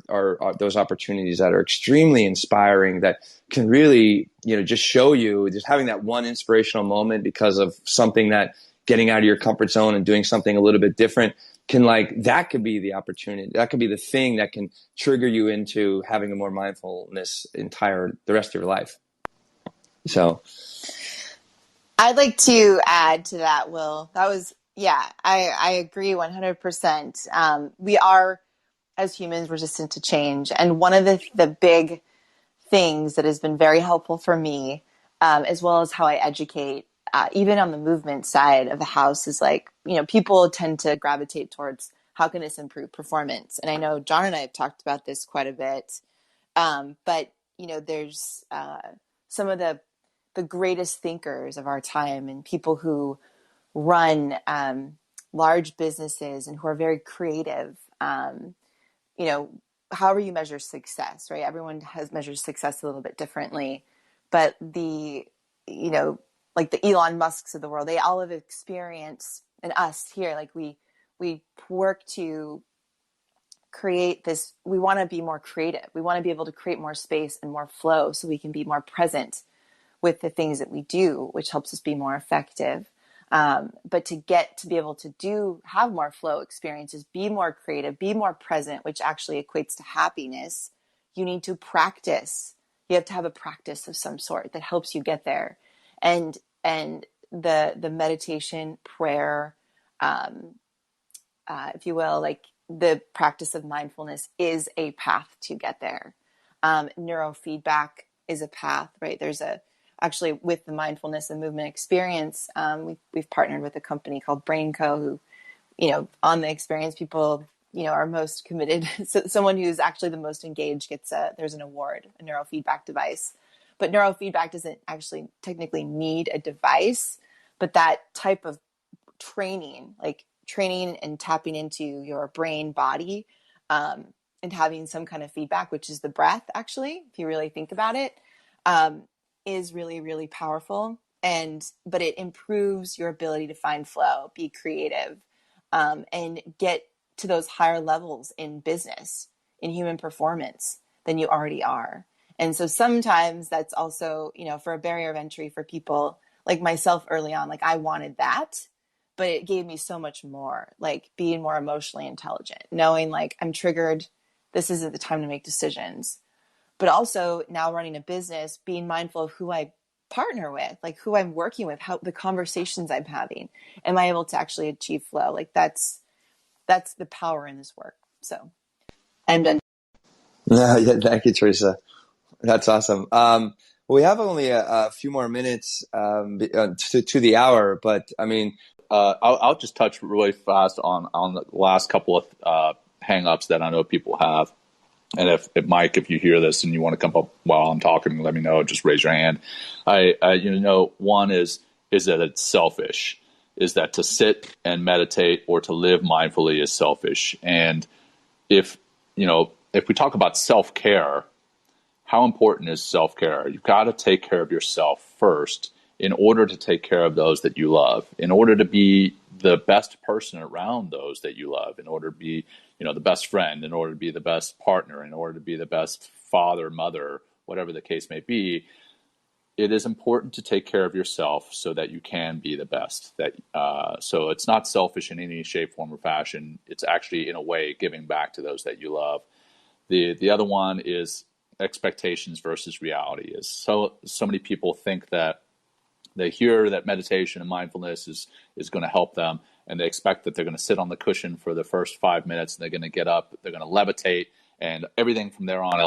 Speaker 3: those opportunities that are extremely inspiring, that can really, just show you, just having that one inspirational moment because of something, that getting out of your comfort zone and doing something a little bit different that could be the opportunity. That could be the thing that can trigger you into having a more mindfulness the rest of your life. So
Speaker 4: I'd like to add to that, Will. That was, I agree 100%. We are, as humans, resistant to change. And one of the big things that has been very helpful for me, as well as how I educate, even on the movement side of the house, is people tend to gravitate towards, how can this improve performance? And I know John and I have talked about this quite a bit. But there's some of the greatest thinkers of our time, and people who run large businesses and who are very creative. However you measure success, right? Everyone measures success a little bit differently, but the Elon Musks of the world, they all have experience, and us here, we work to create this. We want to be more creative. We want to be able to create more space and more flow, so we can be more present with the things that we do, which helps us be more effective. But to get to be able to have more flow experiences, be more creative, be more present, which actually equates to happiness, you need to practice. You have to have a practice of some sort that helps you get there. And the meditation, prayer, if you will, like the practice of mindfulness is a path to get there. Neurofeedback is a path, right? Actually with the mindfulness and movement experience, we've partnered with a company called Brain Co, who, on the experience, people, are most committed. So someone who's actually the most engaged there's an award, a neurofeedback device. But neurofeedback doesn't actually technically need a device, but that type of training and tapping into your brain body, and having some kind of feedback, which is the breath, actually, if you really think about it, is really, really powerful. But it improves your ability to find flow, be creative, and get to those higher levels in business, in human performance than you already are. And so sometimes that's also, for a barrier of entry for people like myself early on, like I wanted that, but it gave me so much more, like being more emotionally intelligent, knowing like I'm triggered, this isn't the time to make decisions. But also now running a business, being mindful of who I partner with, like who I'm working with, how the conversations I'm having, am I able to actually achieve flow? Like that's the power in this work. So I'm done.
Speaker 3: Yeah, thank you, Theresa. That's awesome. We have only a few more minutes to the hour, but I mean,
Speaker 2: I'll just touch really fast on the last couple of hang-ups that I know people have. And if Mike, if you hear this and you want to come up while I'm talking, let me know. Just raise your hand. One is that it's selfish. Is that to sit and meditate or to live mindfully is selfish. And if we talk about self-care, how important is self-care? You've got to take care of yourself first in order to take care of those that you love, in order to be the best person around those that you love, in order to be, the best friend, in order to be the best partner, in order to be the best father, mother, whatever the case may be. It is important to take care of yourself so that you can be the best. So it's not selfish in any shape, form, or fashion. It's actually, in a way, giving back to those that you love. The other one is expectations versus reality. Is so many people think that they hear that meditation and mindfulness is going to help them, and they expect that they're going to sit on the cushion for the first 5 minutes, and they're going to get up, they're going to levitate, and everything from there on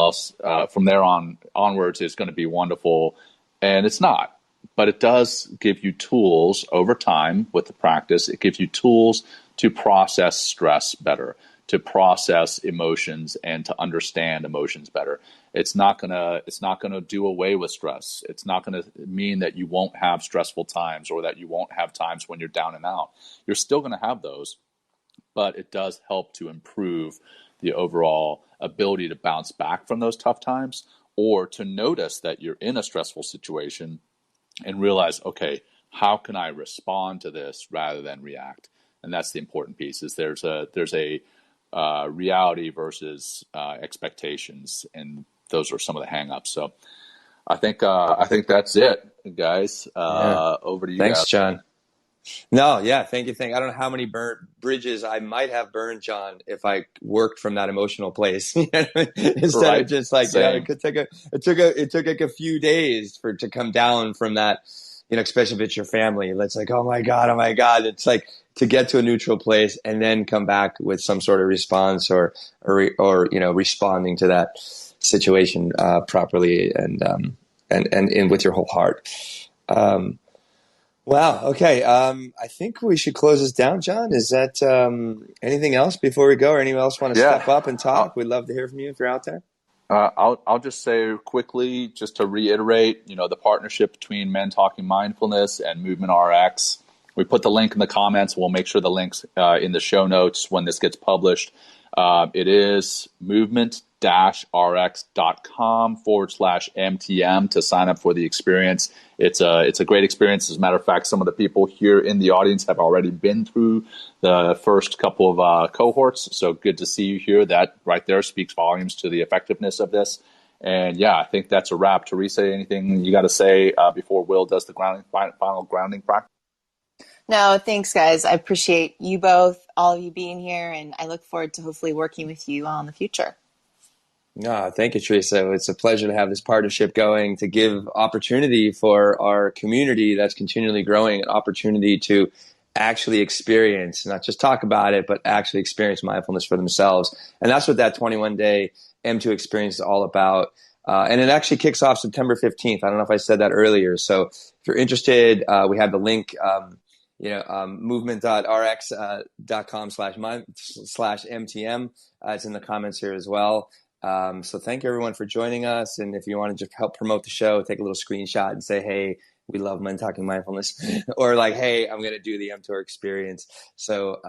Speaker 2: onwards is going to be wonderful. And it's not. But it does give you tools over time with the practice. It gives you tools to process stress better, to process emotions, and to understand emotions better. It's not gonna do away with stress. It's not gonna mean that you won't have stressful times or that you won't have times when you're down and out. You're still gonna have those, but it does help to improve the overall ability to bounce back from those tough times, or to notice that you're in a stressful situation and realize, okay, how can I respond to this rather than react? And that's the important piece. Is there's a reality versus expectations, and those are some of the hang-ups. So I think that's it, guys. Over to you.
Speaker 3: Thanks,
Speaker 2: guys.
Speaker 3: John. No, yeah, thank you. I don't know how many bridges I might have burned, John, if I worked from that emotional place instead of just like, it took like a few days to come down from that, especially if it's your family. It's like, oh my God. It's like to get to a neutral place and then come back with some sort of response or responding to that situation properly and with your whole heart. Wow. Okay. I think we should close this down, John. Is that anything else before we go, or anyone else want to step up and talk? We'd love to hear from you if you're out there.
Speaker 2: I'll just say quickly, just to reiterate, the partnership between Men Talking Mindfulness and Movement RX. We put the link in the comments. We'll make sure the link's in the show notes when this gets published. It is movement-rx.com/MTM to sign up for the experience. It's a great experience. As a matter of fact, some of the people here in the audience have already been through the first couple of cohorts. So good to see you here. That right there speaks volumes to the effectiveness of this. And I think that's a wrap. Theresa, anything you got to say before Will does the final grounding practice?
Speaker 4: No, thanks, guys. I appreciate you both, all of you being here, and I look forward to hopefully working with you all in the future.
Speaker 3: Thank you, Teresa. It's a pleasure to have this partnership going to give opportunity for our community that's continually growing, an opportunity to actually experience, not just talk about it, but actually experience mindfulness for themselves. And that's what that 21-day M2 experience is all about. And it actually kicks off September 15th. I don't know if I said that earlier. So if you're interested, we have the link, movement.rx.com/MTM. It's in the comments here as well. So thank you everyone for joining us. And if you want to just help promote the show, take a little screenshot and say, hey, we love Men Talking Mindfulness, or like, hey, I'm going to do the mTOR experience. So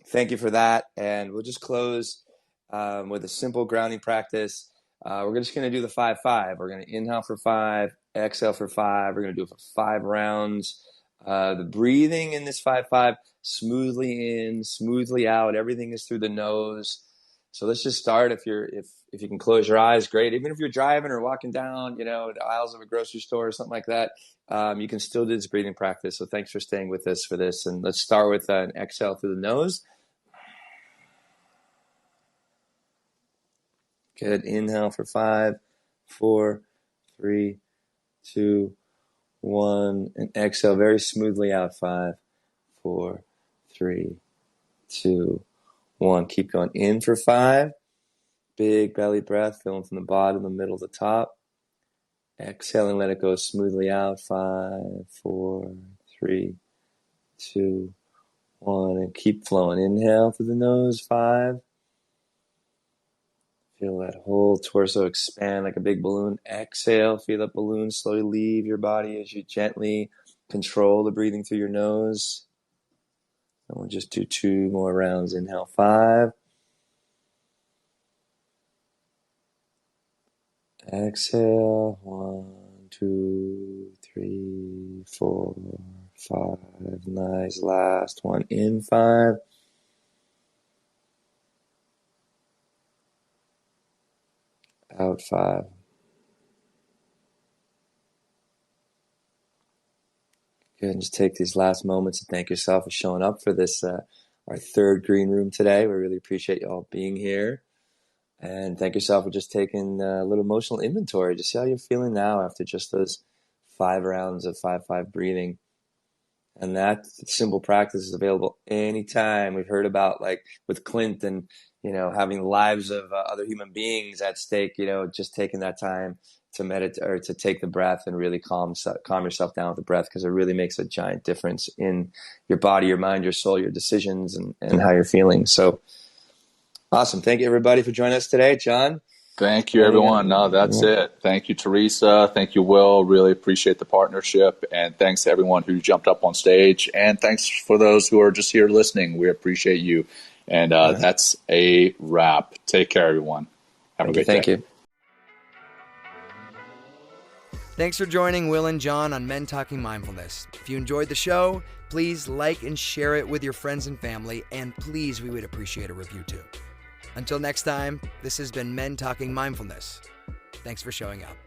Speaker 3: thank you for that. And we'll just close with a simple grounding practice. We're just going to do the 5-5. We're going to inhale for 5, exhale for 5. We're going to do it for 5 rounds. The breathing in this 5-5, smoothly in, smoothly out. Everything is through the nose. So let's just start. If you can close your eyes, great. Even if you're driving or walking down, the aisles of a grocery store or something like that, you can still do this breathing practice. So thanks for staying with us for this. And let's start with an exhale through the nose. Good. Inhale for 5, 4, 3, 2, 1, and exhale very smoothly out. 5, 4, 3, 2, 1. Keep going. In for 5. Big belly breath, filling from the bottom, the middle, the top. Exhale and let it go smoothly out. 5, 4, 3, 2, 1, and keep flowing. Inhale through the nose. 5. Feel that whole torso expand like a big balloon. Exhale, feel that balloon slowly leave your body as you gently control the breathing through your nose. And we'll just do 2 more rounds. Inhale, 5. Exhale, 1, 2, 3, 4, 5. Nice. Last one. In 5. Out 5. Good. And just take these last moments and thank yourself for showing up for this, our 3rd green room today. We really appreciate you all being here. And thank yourself for just taking a little emotional inventory. Just see how you're feeling now after just those 5 rounds of 5-5 breathing. And that simple practice is available anytime. We've heard about, like, with Clint and, having the lives of other human beings at stake, just taking that time to meditate or to take the breath and really calm yourself down with the breath, because it really makes a giant difference in your body, your mind, your soul, your decisions, and how you're feeling. So awesome. Thank you, everybody, for joining us today. John?
Speaker 2: Thank you, everyone. No, that's it. Thank you, Theresa. Thank you, Will. Really appreciate the partnership. And thanks to everyone who jumped up on stage. And thanks for those who are just here listening. We appreciate you. And that's a wrap. Take care, everyone. Have a great day.
Speaker 3: Thank you.
Speaker 1: Thanks for joining Will and John on Men Talking Mindfulness. If you enjoyed the show, please like and share it with your friends and family. And please, we would appreciate a review too. Until next time, this has been Men Talking Mindfulness. Thanks for showing up.